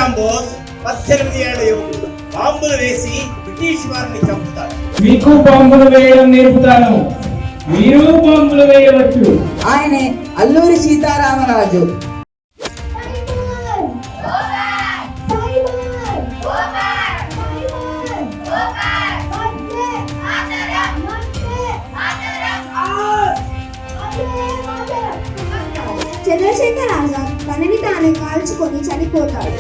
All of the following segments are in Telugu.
శ్రీరామ్ బోస్ 18 ఏళ్ల యువకుడు బాంబులు వేసి బ్రిటిష్ వారిని చంపుతాడు. మీకు బాంబులు వేయడం నేర్పుతాను, మీరు బాంబులు వేయవచ్చు. ఆయనే అల్లూరి సీతారామరాజు. చంద్రశేఖర్ ఆజాద్ తనని తానే కాల్చుకొని చనిపోతాడు.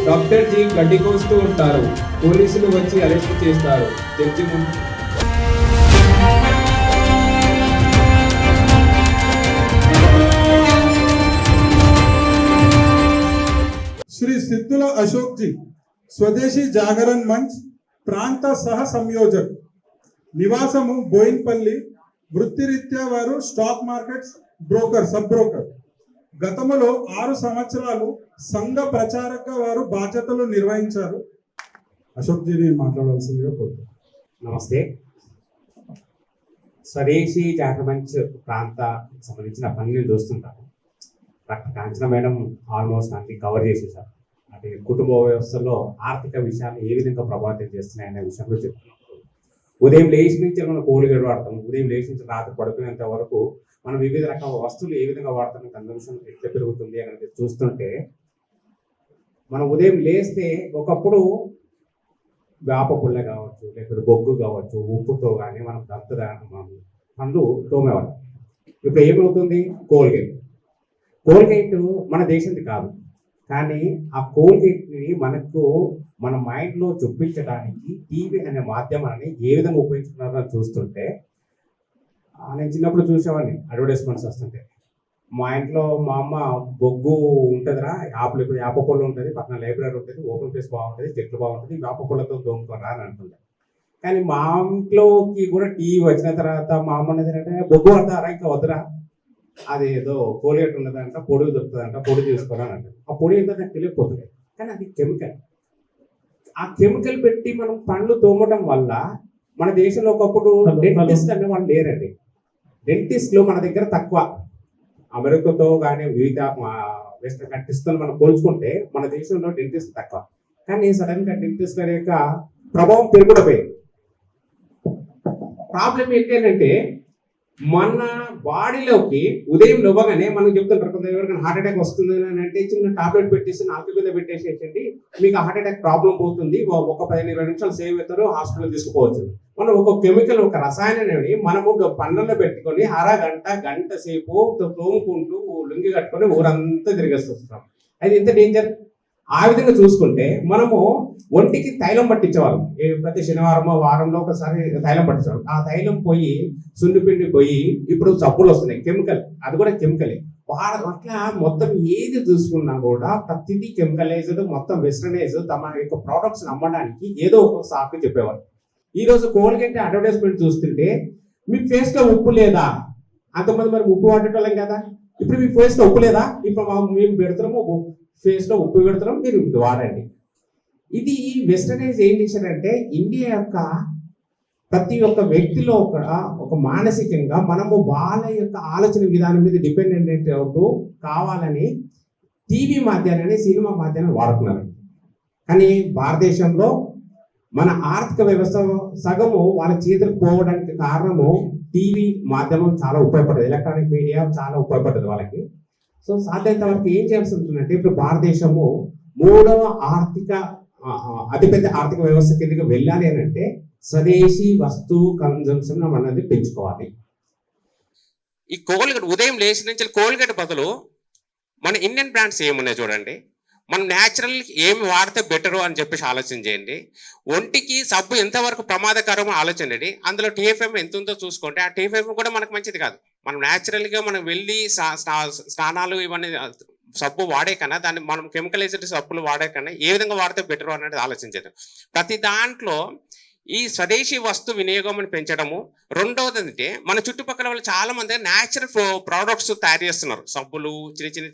డాక్టర్ జీ గడ్డి కోస్తూ ఉంటారు, పోలీసులు వచ్చి అరెస్ట్ చేస్తారు. జడ్జి ముందు శ్రీ సిద్ధుల అశోక్ జీ స్వదేశీ జాగరణ్ మంచ్ ప్రాంత సహ సంయోజక్, నివాసము బోయిన్పల్లి, వృత్తిరీత్యా వారు stock markets broker, sub broker. గతములో 6 సంవత్సరాలు సంఘ ప్రచారక వారు బాధ్యతలు నిర్వహించారు. అశోక్ జీని మాట్లాడాల్సిందిగా కోరుతున్నాను. నమస్తే. స్వదేశీ జాగమంచ్ ప్రాంత సంబంధించిన పని నేను చూస్తుంటాను. డాక్టర్ కాంచన మేడం ఆల్మోస్ట్ అన్ని కవర్ చేసేసారు. అంటే కుటుంబ వ్యవస్థలో ఆర్థిక విషయాలు ఏ విధంగా ప్రభావితం చేస్తున్నాయి అనే విషయంలో చెప్తున్నాం. ఉదయం లేచి నుంచి మనం కోలుగేడు వాడతాం, ఉదయం లేచి నుంచి రాత్రి పడుకునేంత వరకు మనం వివిధ రకాల వస్తువులు ఏ విధంగా వాడతాం, కన్సంప్షన్ ఎట్లా పెరుగుతుంది అనేది చూస్తుంటే మనం ఉదయం లేస్తే ఒకప్పుడు వేప పుల్ల కావచ్చు, లేకపోతే బొగ్గు కావచ్చు, ఉప్పుతో కానీ మనం పండ్లు తోమేవాళ్ళం. ఇప్పుడు ఏమవుతుంది? కోల్గేట్ మన దేశంది కాదు, కానీ ఆ కోల్గేట్ని మన మైండ్లో చూపించడానికి టీవీ అనే మాధ్యమాన్ని ఏ విధంగా ఉపయోగించుకున్నారో చూస్తుంటే నేను చిన్నప్పుడు చూసేవాడిని అడ్వర్టైజ్మెంట్స్ వస్తుంటే. మా ఇంట్లో మా అమ్మ బొగ్గు ఉంటుందిరా, యాప పుల్ల ఉంటుంది, పక్కన లైబ్రరీ ఉంటుంది, ఓపెన్ ప్లేస్ బాగుంటుంది, చెట్లు బాగుంటుంది, వేప పుల్లతో తోముకోరా అని అంటుండే. కానీ మా ఇంట్లోకి కూడా టీవీ వచ్చిన తర్వాత మా అమ్మ అనేది బొగ్గు పడతారా, ఇంకా వద్దురా, అది ఏదో కోలిగేట్ ఉన్నదంట, పొడి దొరుకుతుందంట, పొడి తీసుకోరా అని అంటారు. ఆ పొడి ఏంటో నాకు తెలియకపోతుంది, కానీ అది కెమికల్. ఆ కెమికల్ పెట్టి మనం పండ్లు తోమటం వల్ల మన దేశంలో ఒకప్పుడు డెంటిస్ట్ అనే వాళ్ళు లేరండి. డెంటిస్ట్లు మన దగ్గర తక్కువ. అమెరికాతో కానీ వివిధ వెస్టర్న్ కంట్రీస్తో మనం పోల్చుకుంటే మన దేశంలో డెంటిస్ట్ తక్కువ. కానీ సడన్ గా డెంటిస్ట్ యొక్క ప్రభావం పెరుగుతపోయింది. ప్రాబ్లం ఏంటంటే మన బాడీలోకి ఉదయం లేవగానే మనం చెప్తుంటారు, కొంత ఎవరికైనా హార్ట్ అటాక్ వస్తుంది అని అంటే చిన్న టాబ్లెట్ పెట్టేసి నాలుగు మీద పెట్టేసేసండి, మీకు హార్ట్ అటాక్ ప్రాబ్లం పోతుంది, ఒక 15-20 నిమిషాలు సేవ్ అవుతారు, హాస్పిటల్ తీసుకుపోవచ్చు. మనం ఒక కెమికల్, ఒక రసాయనాన్ని మనము పళ్ళల్లో పెట్టుకొని గంట సేపు తోముకుంటూ లుంగి కట్టుకొని ఊరంతా తిరిగేస్తున్నాం. అది ఎంత డేంజర్. ఆ విధంగా చూసుకుంటే మనము ఒంటికి తైలం పట్టించేవాళ్ళం. ప్రతి శనివారమో వారంలో ఒకసారి తైలం పట్టించేవాళ్ళం. ఆ తైలం పోయి సున్నిపిండి పోయి ఇప్పుడు సబ్బులు వస్తున్నాయి, కెమికల్, అది కూడా కెమికలే. అట్లా మొత్తం ఏది చూసుకున్నా కూడా ప్రతిదీ కెమికలైజ్డ్, మొత్తం వెస్టర్నైజ్. తమ యొక్క ప్రోడక్ట్స్ అమ్మడానికి ఏదో ఒక సాకు చెప్పేవారు. ఈ రోజు కోల్గేట్ అడ్వర్టైజ్మెంట్ చూస్తుంటే మీ ఫేస్ లో ఉప్పు లేదా, అంతమంది మరి ఉప్పు వాడేటోళ్ళం కదా, ఇప్పుడు మీ ఫేస్ లో ఉప్పు లేదా, ఇప్పుడు మేము పెడుతున్నాము ఫేస్ లో ఉప్పు పెడుతున్నాం, మీరు వాడండి. ఇది వెస్టర్నైజ్ ఏం చేశారంటే ఇండియా యొక్క ప్రతి ఒక్క వ్యక్తిలో ఒక మానసికంగా మనము వాళ్ళ యొక్క ఆలోచన విధానం మీద డిపెండెంట్ అవుతూ కావాలని టీవీ మాధ్యమాన్ని, సినిమా మాధ్యమాన్ని వాడుతున్నారు. కానీ భారతదేశంలో మన ఆర్థిక వ్యవస్థ సగము వాళ్ళ చేతులకు పోవడానికి కారణము టీవీ మాధ్యమం చాలా ఉపయోగపడుతుంది, ఎలక్ట్రానిక్ మీడియా చాలా ఉపయోగపడుతుంది వాళ్ళకి. సో సాధ్యత వరకు ఏం చేయాల్సి ఉంటుందంటే ఇప్పుడు భారతదేశము 3వ అతిపెద్ద ఆర్థిక వ్యవస్థ కిందకి వెళ్ళాలి అని అంటే స్వదేశీ వస్తువు కన్జంప్షన్ అన్నది పెంచుకోవాలి. ఈ కోల్గేట్ ఉదయం లేచి నుంచి కోల్గేట్ బదులు మన ఇండియన్ బ్రాండ్స్ ఏమున్నాయి చూడండి. మనం న్యాచురల్ ఏమి వాడితే బెటరు అని చెప్పేసి ఆలోచన చేయండి. ఒంటికి సబ్బు ఎంతవరకు ప్రమాదకరమో ఆలోచనండి. అందులో TFM ఎంత ఉందో చూసుకోండి. ఆ TFM కూడా మనకు మంచిది కాదు. మనం న్యాచురల్గా మనం వెళ్ళి స్నానాలు ఇవన్నీ సబ్బు వాడే కన్నా దాన్ని మనం కెమికలైజ్డ్ సబ్బులు వాడే కన్నా ఏ విధంగా వాడితే బెటర్ అనేది ఆలోచించేద్దాం. ప్రతి దాంట్లో ఈ స్వదేశీ వస్తు వినియోగం పెంచడము. రెండవది అంటే మన చుట్టుపక్కల వాళ్ళు చాలా మంది న్యాచురల్ ప్రోడక్ట్స్ తయారు చేస్తున్నారు. సబ్బులు,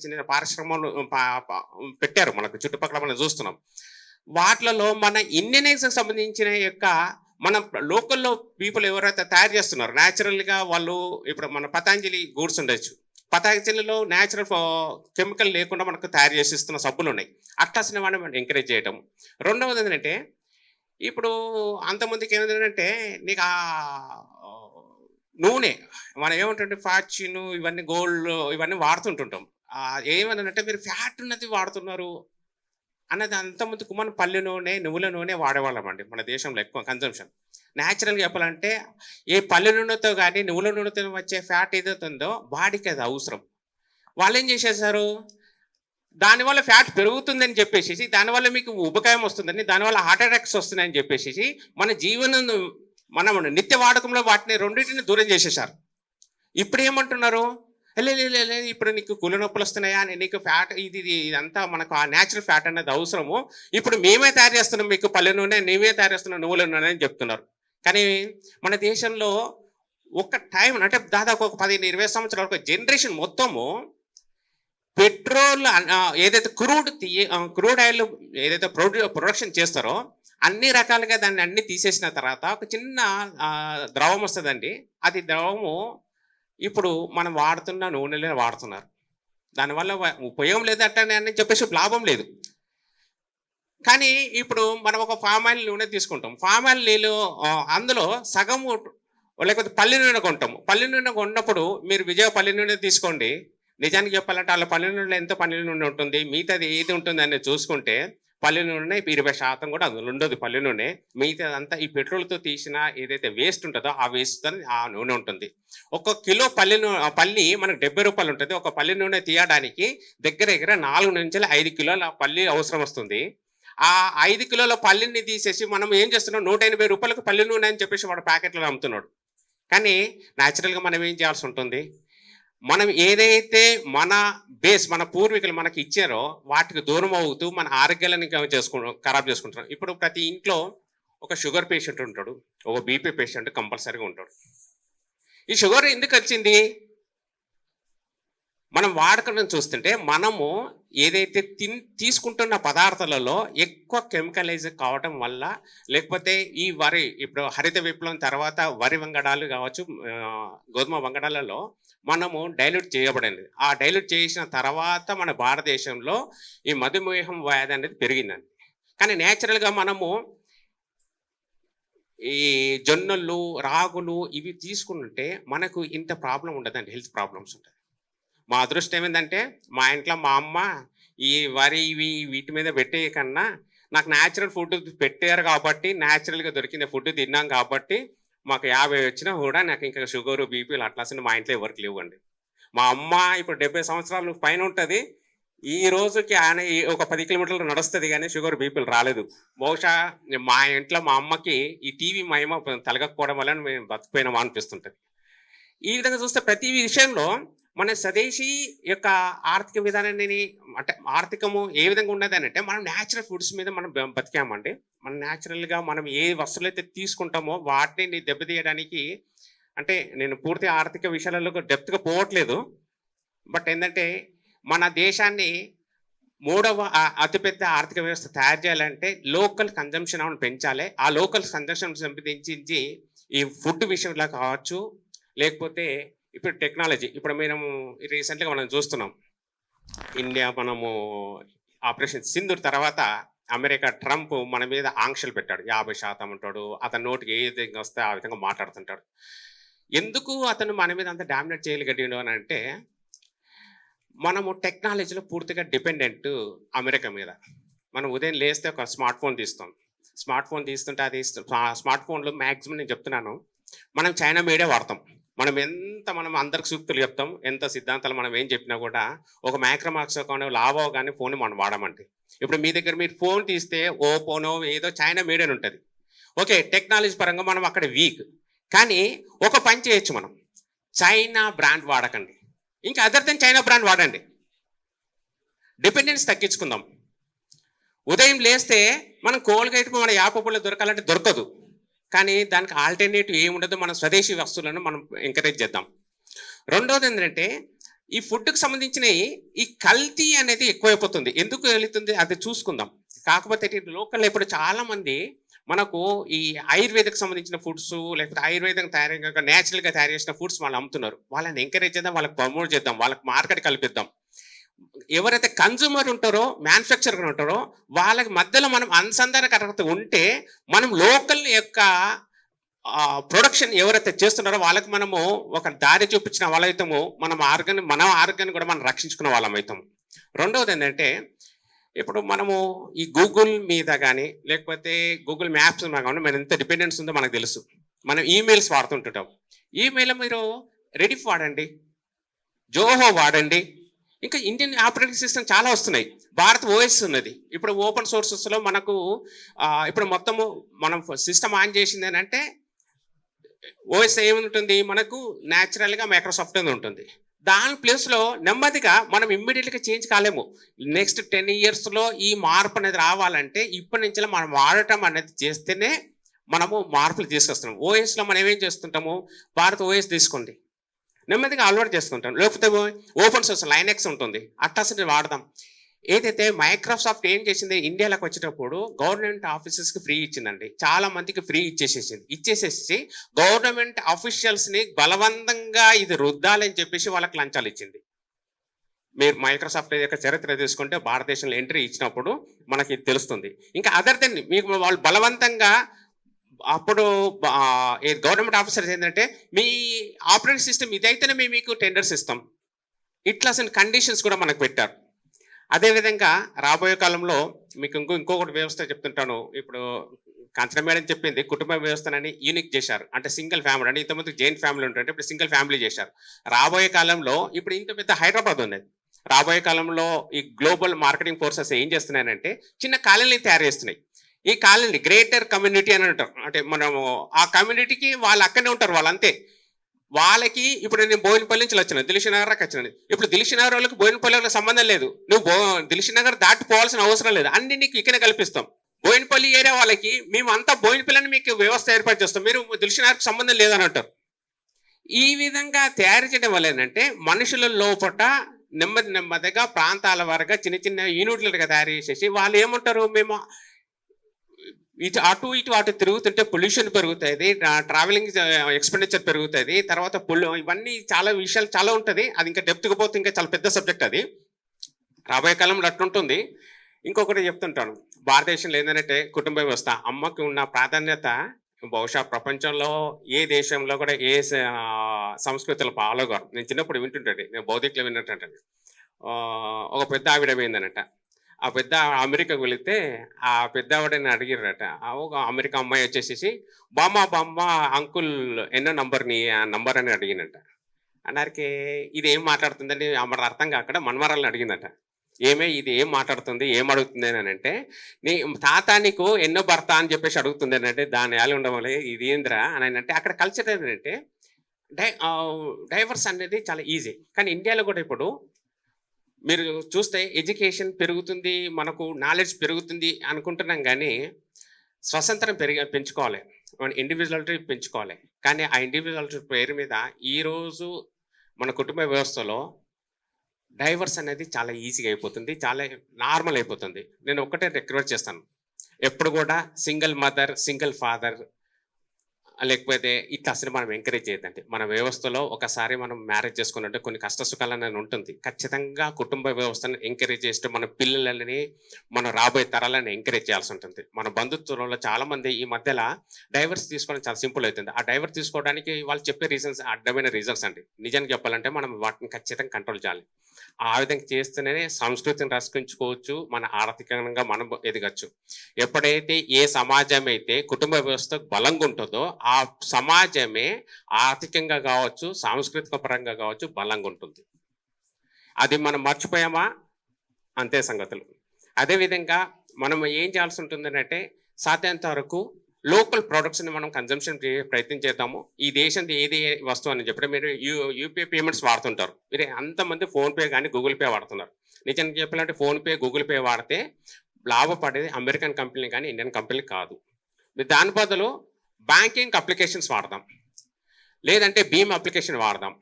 చిన్న పారిశ్రమలు పెట్టారు మనకు చుట్టుపక్కల మనం చూస్తున్నాం. వాటిలలో మన ఇండియనైజ్కి సంబంధించిన యొక్క మన లోకల్లో పీపుల్ ఎవరైతే తయారు చేస్తున్నారో న్యాచురల్గా వాళ్ళు, ఇప్పుడు మన పతాంజలి గూడ్స్ ఉండొచ్చు, పతాంజలిలో న్యాచురల్ కెమికల్ లేకుండా మనకు తయారు చేసి ఇస్తున్న సబ్బులు ఉన్నాయి. అట్లాసిన వాడిని మనం ఎంకరేజ్ చేయటం. రెండవది ఏంటంటే ఇప్పుడు అంతమందికి ఏమిటంటే నీకు ఆ నూనె మనం ఏమంటుంటే ఫార్చ్యూన్ ఇవన్నీ గోల్డ్ ఇవన్నీ వాడుతుంటుంటాం. ఏమనంటే మీరు ఫ్యాట్ ఉన్నది వాడుతున్నారు అన్నది అంతమందికి మనం పల్లె నూనె నువ్వుల నూనె వాడేవాళ్ళం అండి మన దేశంలో ఎక్కువ కన్జంప్షన్. న్యాచురల్గా చెప్పాలంటే ఏ పల్లె నూనెతో కానీ నువ్వుల నూనెతో వచ్చే ఫ్యాట్ ఏదైతే ఉందో బాడీకి అది అవసరం. వాళ్ళు ఏం చేసేసారు, దానివల్ల ఫ్యాట్ పెరుగుతుందని చెప్పేసి, దానివల్ల మీకు ఉబకాయం వస్తుందని, దానివల్ల హార్ట్ అటాక్స్ వస్తున్నాయని చెప్పేసి మన జీవనం మనం నిత్య వాడకంలో వాటిని రెండింటిని దూరం చేసేసారు. ఇప్పుడు ఏమంటున్నారు, లేదు ఇప్పుడు నీకు కుళ్ళు నొప్పులు వస్తున్నాయా, నీకు ఫ్యాట్ ఇదంతా మనకు ఆ న్యాచురల్ ఫ్యాట్ అనేది అవసరము, ఇప్పుడు మేమే తయారు చేస్తున్నాం, మీకు పల్లె నూనె మేమే తయారు చేస్తున్నాం నువ్వుల నూనె అని చెప్తున్నారు. కానీ మన దేశంలో ఒక టైం అంటే దాదాపు ఒక 15-20 సంవత్సరాల ఒక జనరేషన్ మొత్తము పెట్రోల్ ఏదైతే క్రూడ్ ఆయిల్ ఏదైతే ప్రొడక్షన్ చేస్తారో అన్ని రకాలుగా దాన్ని అన్ని తీసేసిన తర్వాత ఒక చిన్న ద్రవం వస్తుందండి. అది ద్రవము ఇప్పుడు మనం వాడుతున్న నూనెలే వాడుతున్నారు. దానివల్ల ఉపయోగం లేదట్టని అని చెప్పేసి లాభం లేదు. కానీ ఇప్పుడు మనం ఒక పామ్ ఆయిల్ నూనె తీసుకుంటాం. పామ్ ఆయిల్ నీళ్ళు అందులో సగము లేకపోతే పల్లి నూనె కొంటాము. పల్లి నూనె కొన్నప్పుడు మీరు విజయ పల్లి నూనె తీసుకోండి, నిజానికి చెప్పాలంటే వాళ్ళ పల్లి నూనెలో ఎంత పల్లి నూనె ఉంటుంది, మిగతాది ఏది ఉంటుంది అని చూసుకుంటే పల్లి నూనె 20% కూడా అందులో ఉండదు. పల్లి నూనె మిగతాదంతా ఈ పెట్రోల్తో తీసిన ఏదైతే వేస్ట్ ఉంటుందో ఆ వేస్ట్ ఆ నూనె ఉంటుంది. ఒక కిలో పల్లి మనకు 70 రూపాయలు ఉంటుంది. ఒక పల్లి నూనె తీయడానికి దగ్గర 4 నుంచి 5 కిలోల పల్లి అవసరం వస్తుంది. ఆ 5 కిలోల పల్లిని తీసేసి మనం ఏం చేస్తున్నాం, 180 రూపాయలకు పల్లి నూనె అని చెప్పేసి వాడు ప్యాకెట్లో అమ్ముతున్నాడు. కానీ న్యాచురల్గా మనం ఏం చేయాల్సి ఉంటుంది, మనం ఏదైతే మన బేస్ మన పూర్వీకులు మనకి ఇచ్చారో వాటికి దూరం అవుతూ మన ఆరోగ్యాలను ఖరాబ్ చేసుకుంటున్నాం. ఇప్పుడు ప్రతి ఇంట్లో ఒక షుగర్ పేషెంట్ ఉంటాడు, ఒక బీపీ పేషెంట్ కంపల్సరీగా ఉంటాడు. ఈ షుగర్ ఎందుకు వచ్చింది, మనం వాడకం చూస్తుంటే మనము ఏదైతే తీసుకుంటున్న పదార్థాలలో ఎక్కువ కెమికలైజ్ కావటం వల్ల, లేకపోతే ఈ వరి ఇప్పుడు హరిత విప్లవం తర్వాత వరి వంగడాలు కావచ్చు, గోధుమ వంగడాలలో మనము డైల్యూట్ చేయబడింది. ఆ డైల్యూట్ చేసిన తర్వాత మన భారతదేశంలో ఈ మధుమేహం వ్యాధి అనేది పెరిగిందండి. కానీ న్యాచురల్గా మనము ఈ జొన్నలు రాగులు ఇవి తీసుకుంటే మనకు ఇంత ప్రాబ్లం ఉండదండి, హెల్త్ ప్రాబ్లమ్స్ ఉంటుంది. మా అదృష్టం ఏంటంటే మా ఇంట్లో మా అమ్మ ఈ వరి వీటి మీద పెట్టే కన్నా నాకు న్యాచురల్ ఫుడ్ పెట్టారు కాబట్టి, న్యాచురల్గా దొరికిన ఫుడ్ తిన్నాం కాబట్టి మాకు 50 వచ్చినా కూడా నాకు ఇంకా షుగరు బీపీలు అట్లాసిన మా ఇంట్లో ఎవరికి లేవండి. మా అమ్మ ఇప్పుడు 70 సంవత్సరాలు పైన ఉంటుంది. ఈ రోజుకి ఆయన ఒక 10 కిలోమీటర్లు నడుస్తుంది కానీ షుగర్ బీపీలు రాలేదు. బహుశా మా ఇంట్లో మా అమ్మకి ఈ టీవీ మహిమ తలగకపోవడం వల్ల మేము బతికిపోయినామా అనిపిస్తుంటుంది. ఈ విధంగా చూస్తే ప్రతి విషయంలో మన స్వదేశీ యొక్క ఆర్థిక విధానాన్ని అంటే ఆర్థికము ఏ విధంగా ఉన్నది అని అంటే మనం న్యాచురల్ ఫుడ్స్ మీద మనం బతికామండి. మనం న్యాచురల్గా మనం ఏ వస్తువులు అయితే తీసుకుంటామో వాటిని దెబ్బతీయడానికి, అంటే నేను పూర్తి ఆర్థిక విషయాలలో డెప్త్గా పోవట్లేదు, బట్ ఏంటంటే మన దేశాన్ని 3వ అతిపెద్ద ఆర్థిక వ్యవస్థ తయారు చేయాలంటే లోకల్ కన్జంప్షన్ అని పెంచాలి. ఆ లోకల్ కన్జంప్షన్ సంపాదించి ఈ ఫుడ్ విషయంలో కావచ్చు, లేకపోతే ఇప్పుడు టెక్నాలజీ, ఇప్పుడు రీసెంట్గా మనం చూస్తున్నాం ఇండియా మనము ఆపరేషన్ సింధూర్ తర్వాత అమెరికా ట్రంప్ మన మీద ఆంక్షలు పెట్టాడు. 50% ఉంటాడు, అతని నోటికి ఏ విధంగా వస్తే ఆ విధంగా మాట్లాడుతుంటాడు. ఎందుకు అతను మన మీద అంత డామినేట్ చేయగలిగాడు అని అంటే మనము టెక్నాలజీలో పూర్తిగా డిపెండెంట్ అమెరికా మీద. మనం ఉదయం లేస్తే ఒక స్మార్ట్ ఫోన్ తీస్తాం, స్మార్ట్ ఫోన్ తీస్తుంటే అది స్మార్ట్ ఫోన్లో మ్యాక్సిమం నేను చెప్తున్నాను మనం చైనా మేడే వాడతాం. మనం అందరికి సూక్తులు చెప్తాం, ఎంత సిద్ధాంతాలు మనం ఏం చెప్పినా కూడా ఒక మైక్రోమాక్స్ కానీ లావో కానీ ఫోన్ మనం వాడమంటే. ఇప్పుడు మీ దగ్గర మీరు ఫోన్ తీస్తే ఓపోనో ఏదో చైనా మేడ్ అని ఉంటుంది. ఓకే, టెక్నాలజీ పరంగా మనం అక్కడ వీక్, కానీ ఒక పని చేయొచ్చు, మనం చైనా బ్రాండ్ వాడకండి, ఇంకా అదర్ దెన్ చైనా బ్రాండ్ వాడండి, డిపెండెన్స్ తగ్గించుకుందాం. ఉదయం లేస్తే మనం కోల్గేట్ మన యాపపుల్లో దొరకాలంటే దొరకదు, కానీ దానికి ఆల్టర్నేటివ్ ఏముండదు, మన స్వదేశీ వస్తువులను మనం ఎంకరేజ్ చేద్దాం. రెండోది ఏంటంటే ఈ ఫుడ్కి సంబంధించిన ఈ కల్తీ అనేది ఎక్కువైపోతుంది. ఎందుకు వెళుతుంది అది చూసుకుందాం. కాకపోతే లోకల్ ఇప్పుడు చాలామంది మనకు ఈ ఆయుర్వేదకు సంబంధించిన ఫుడ్స్ లేకపోతే ఆయుర్వేదం తయారు న్యాచురల్గా తయారు చేసిన ఫుడ్స్ వాళ్ళు అమ్ముతున్నారు. వాళ్ళని ఎంకరేజ్ చేద్దాం, వాళ్ళకి ప్రమోట్ చేద్దాం, వాళ్ళకి మార్కెట్ కల్పిద్దాం. ఎవరైతే కన్జ్యూమర్ ఉంటారో మ్యానుఫ్యాక్చరర్ ఉంటారో వాళ్ళకి మధ్యలో మనం అనుసంధానకరత ఉంటే మనం లోకల్ యొక్క ప్రొడక్షన్ ఎవరైతే చేస్తున్నారో వాళ్ళకి మనము ఒక దారి చూపించిన వాళ్ళైతాము, మన ఆరోగ్యాన్ని కూడా మనం రక్షించుకున్న వాళ్ళం అవుతాము. రెండవది ఏంటంటే ఇప్పుడు మనము ఈ గూగుల్ మీద కానీ లేకపోతే గూగుల్ మ్యాప్స్ మీద కానీ మన ఎంత డిపెండెన్స్ ఉందో మనకు తెలుసు. మనం ఈమెయిల్స్ వాడుతుంటుంటాం. ఈమెయిల్ మీరు రెడిఫ్ వాడండి, జోహో వాడండి, ఇంకా ఇండియన్ ఆపరేటింగ్ సిస్టమ్ చాలా వస్తున్నాయి. భారత్ ఓఎస్ ఉన్నది. ఇప్పుడు ఓపెన్ సోర్సెస్లో మనకు ఇప్పుడు మొత్తము మనం సిస్టమ్ ఆన్ చేసింది అని అంటే ఓఎస్ ఏముంటుంది, మనకు న్యాచురల్గా మైక్రోసాఫ్ట్ అని ఉంటుంది. దాని ప్లేస్లో నెమ్మదిగా మనం ఇమ్మీడియట్గా చేంజ్ కాలేము. నెక్స్ట్ 10 yearsలో ఈ మార్పు అనేది రావాలంటే ఇప్పటి నుంచి మనం వాడటం అనేది చేస్తేనే మనము మార్పులు తీసుకొస్తున్నాం. ఓఎస్లో మనం ఏమేం చేస్తుంటాము, భారత్ ఓఎస్ తీసుకోండి, నెమ్మదిగా అలవాటు చేసుకుంటాం. లేకపోతే ఓపెన్ సోర్స్ లైనెక్స్ ఉంటుంది, అట్లా వాడదాం. ఏదైతే మైక్రోసాఫ్ట్ ఏం చేసింది, ఇండియాలోకి వచ్చేటప్పుడు గవర్నమెంట్ ఆఫీసెస్కి ఫ్రీ ఇచ్చిందండి. చాలా మందికి ఫ్రీ ఇచ్చేసేసి గవర్నమెంట్ అఫీషియల్స్ని బలవంతంగా ఇది రుద్దాలని చెప్పేసి వాళ్ళకి లంచాలు ఇచ్చింది. మీరు మైక్రోసాఫ్ట్ యొక్క చరిత్ర తీసుకుంటే భారతదేశంలో ఎంట్రీ ఇచ్చినప్పుడు మనకి తెలుస్తుంది. ఇంకా అదర్ దెన్ మీకు వాళ్ళు బలవంతంగా అప్పుడు గవర్నమెంట్ ఆఫీసర్స్ ఏంటంటే మీ ఆపరేటింగ్ సిస్టమ్ ఇదైతేనే మేము మీకు టెండర్స్ ఇస్తాం, ఇట్లా కండిషన్స్ కూడా మనకు పెట్టారు. అదేవిధంగా రాబోయే కాలంలో మీకు ఇంకొకటి వ్యవస్థ చెప్తుంటాను. ఇప్పుడు కాంచన మేడం చెప్పింది కుటుంబ వ్యవస్థనని యూనిక్ చేశారు, అంటే సింగిల్ ఫ్యామిలీ. అంటే ఇంతకుముందు జాయింట్ ఫ్యామిలీ ఉంటుంటే ఇప్పుడు సింగిల్ ఫ్యామిలీ చేశారు. రాబోయే కాలంలో ఇప్పుడు ఇంత పెద్ద హైదరాబాద్ ఉంది. రాబోయే కాలంలో ఈ గ్లోబల్ మార్కెటింగ్ ఫోర్సెస్ ఏం చేస్తున్నాయంటే చిన్న కాలనీలు తయారు చేస్తున్నాయి. ఈ కాలనీ గ్రేటర్ కమ్యూనిటీ అని అంటారు. అంటే మనము ఆ కమ్యూనిటీకి వాళ్ళు అక్కడనే ఉంటారు, వాళ్ళు అంతే. వాళ్ళకి ఇప్పుడు నేను బోయినపల్లి నుంచి వచ్చిన దిల్షుక్ నగర్కి వచ్చినాను. ఇప్పుడు దిల్షుక్ నగర్ వాళ్ళకి బోయినపల్లి వాళ్ళకి సంబంధం లేదు. నువ్వు దిల్షుక్ నగర్ దాటిపోవాల్సిన అవసరం లేదు, అన్ని నీకు ఇక్కడే కల్పిస్తాం. బోయినపల్లి ఏరియా వాళ్ళకి మేము అంతా బోయినపల్లిని మీకు వ్యవస్థ ఏర్పాటు చేస్తాం, మీరు దిల్షుక్ నగర్కి సంబంధం లేదని అంటారు. ఈ విధంగా తయారు చేయడం వల్ల ఏంటంటే మనుషుల లోపల నెమ్మదిగా ప్రాంతాల వారుగా చిన్న చిన్న యూనిట్లుగా తయారు చేసేసి వాళ్ళు ఏమంటారు, మేము అటు తిరుగుతుంటే పొల్యూషన్ పెరుగుతుంది, ట్రావెలింగ్ ఎక్స్పెండిచర్ పెరుగుతుంది, తర్వాత ఇవన్నీ చాలా విషయాలు చాలా ఉంటుంది. అది ఇంకా డెప్త్గా పోతే ఇంకా చాలా పెద్ద సబ్జెక్ట్ అది. రాబోయే కాలంలో అట్లుంటుంది. ఇంకొకటి చెప్తుంటాను, భారతదేశంలో ఏంటంటే కుటుంబ వ్యవస్థ అమ్మకి ఉన్న ప్రాధాన్యత బహుశా ప్రపంచంలో ఏ దేశంలో కూడా ఏ సంస్కృతులు ఫాలో కాదు. నేను చిన్నప్పుడు వింటుంటాను, నేను భౌతికలో విన్నట్టు ఒక పెద్ద ఆవిడ పోయిందనట. ఆ పెద్ద అమెరికాకు వెళితే ఆ పెద్ద ఆవిడని అడిగిరట. ఒక అమెరికా అమ్మాయి వచ్చేసేసి బామ్మ అంకుల్ ఎన్నో నంబర్ అని అడిగినట్ట. అన్నారికి ఇది ఏం మాట్లాడుతుందని అమ్మ అర్థం కాక మనవరాలను అడిగిందట. ఇది ఏం మాట్లాడుతుంది, ఏం అడుగుతుంది అని అంటే, నీ తాత నీకు ఎన్నో భర్త అని చెప్పేసి అడుగుతుంది అని అంటే, దాని యాలు ఉండడం వల్ల ఇది ఏంద్రా అని అంటే, అక్కడ కల్చర్ ఏంటంటే డైవర్స్ అనేది చాలా ఈజీ. కానీ ఇండియాలో కూడా ఇప్పుడు మీరు చూస్తే ఎడ్యుకేషన్ పెరుగుతుంది, మనకు నాలెడ్జ్ పెరుగుతుంది అనుకుంటున్నాం, కానీ స్వతంత్రం పెంచుకోవాలి, మన ఇండివిజువాలిటీ పెంచుకోవాలి. కానీ ఆ ఇండివిజువాలిటీ పేరు మీద ఈరోజు మన కుటుంబ వ్యవస్థలో డైవర్స్ అనేది చాలా ఈజీగా అయిపోతుంది, చాలా నార్మల్ అయిపోతుంది. నేను ఒక్కటే రిక్వెస్ట్ చేస్తాను, ఎప్పుడు కూడా సింగిల్ మదర్ సింగిల్ ఫాదర్ లేకపోతే ఇట్లా అసలు మనం ఎంకరేజ్ చేయొద్దండి. మన వ్యవస్థలో ఒకసారి మనం మ్యారేజ్ చేసుకున్నట్టు కొన్ని కష్ట సుఖాలని ఉంటుంది. ఖచ్చితంగా కుటుంబ వ్యవస్థను ఎంకరేజ్ చేస్తే మన పిల్లలని మన రాబోయే తరాలను ఎంకరేజ్ చేయాల్సి ఉంటుంది. మన బంధుత్వంలో చాలా మంది ఈ మధ్యలో డైవర్స్ తీసుకోవడం చాలా సింపుల్ అవుతుంది. ఆ డైవర్స్ తీసుకోవడానికి వాళ్ళు చెప్పే రీజన్స్ అడ్డమైన రీజన్స్ అండి. నిజానికి చెప్పాలంటే మనం వాటిని ఖచ్చితంగా కంట్రోల్ చేయాలి. ఆ విధంగా చేస్తేనే సంస్కృతిని రక్షించుకోవచ్చు, మన ఆర్థికంగా మనం ఎదగచ్చు. ఎప్పుడైతే ఏ సమాజం అయితే కుటుంబ వ్యవస్థ బలంగా ఉంటుందో ఆ సమాజమే ఆర్థికంగా కావచ్చు, సాంస్కృతిక పరంగా కావచ్చు బలంగా ఉంటుంది. అది మనం మర్చిపోయామా అంతే సంగతులు. అదేవిధంగా మనం ఏం చేయాల్సి ఉంటుందంటే సాధ్యంత వరకు లోకల్ ప్రొడక్ట్స్ని మనం కన్జంప్షన్ ప్రయత్నం చేద్దాము. ఈ దేశం ఏది వస్తువు అని చెప్పి మీరు యూపీఐ పేమెంట్స్ వాడుతుంటారు, మీరు అంతమంది ఫోన్పే కానీ గూగుల్ పే వాడుతున్నారు. నిజానికి చెప్పాలంటే ఫోన్పే గూగుల్ పే వాడితే లాభపడేది అమెరికన్ కంపెనీ కానీ ఇండియన్ కంపెనీ కాదు. దాని బదులు బ్యాంకింగ్ అప్లికేషన్స్ వాడదాం, లేదంటే భీమ్ అప్లికేషన్ వాడదాం.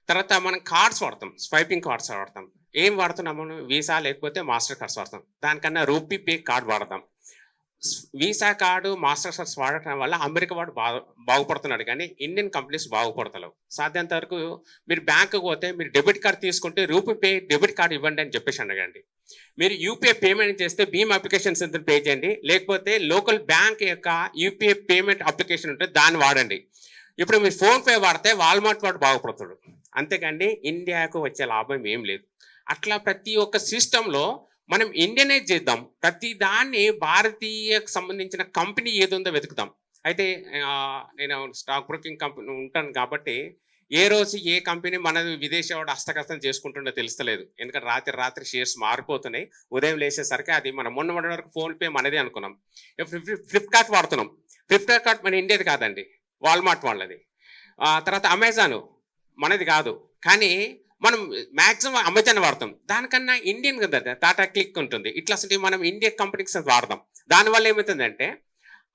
తర్వాత మనం కార్డ్స్ వాడతాం, స్వైపింగ్ కార్డ్స్ వాడతాం. ఏం వాడుతున్నాము, వీసా లేకపోతే మాస్టర్ కార్డ్స్ వాడతాం. దానికన్నా రూపీ పే కార్డ్ వాడతాం. వీసా కార్డు మాస్టర్ కార్డ్స్ వాడటం వల్ల అమెరికా వాడు బాగుపడుతున్నాడు, కానీ ఇండియన్ కంపెనీస్ బాగుపడతలేవు. సాధ్యంత వరకు మీరు బ్యాంకుకి పోతే మీరు డెబిట్ కార్డ్ తీసుకుంటే రూపీ డెబిట్ కార్డు ఇవ్వండి అని చెప్పేసి అడగండి. మీరు యూపీఐ పేమెంట్ చేస్తే భీమ్ అప్లికేషన్స్ ఎంత పే చేయండి, లేకపోతే లోకల్ బ్యాంక్ యొక్క యూపీఐ పేమెంట్ అప్లికేషన్ ఉంటే దాన్ని వాడండి. ఇప్పుడు మీరు ఫోన్పే వాడితే వాల్మార్ట్ వాడు బాగుపడతాడు, అంతేకాండి ఇండియాకు వచ్చే లాభం ఏం లేదు. అట్లా ప్రతి ఒక్క సిస్టంలో మనం ఇండియనైజ్ చేద్దాం, ప్రతి దాన్ని భారతీయకు సంబంధించిన కంపెనీ ఏది ఉందో వెతుకుతాం. అయితే నేను స్టాక్ బ్రోకింగ్ కంపెనీ ఉంటాను కాబట్టి ఏ రోజు ఏ కంపెనీ మన విదేశీ వాడు హస్తకస్తం చేసుకుంటుండో తెలుస్తలేదు. ఎందుకంటే రాత్రి షేర్స్ మారిపోతున్నాయి. ఉదయం లేచేసరికి అది మనం మొన్న వరకు ఫోన్పే మనదే అనుకున్నాం. ఫ్లిప్కార్ట్ వాడుతున్నాం. ఫ్లిప్కార్ట్ మన ఇండియాది కాదండి, వాల్మార్ట్ వాళ్ళది. తర్వాత అమెజాన్ మనది కాదు, కానీ మనం మ్యాక్సిమం అమెజాన్ వాడతాం. దానికన్నా ఇండియన్ కదా టాటా క్లిక్ ఉంటుంది. ఇట్లా మనం ఇండియన్ కంపెనీస్ వాడదాం. దానివల్ల ఏమవుతుందంటే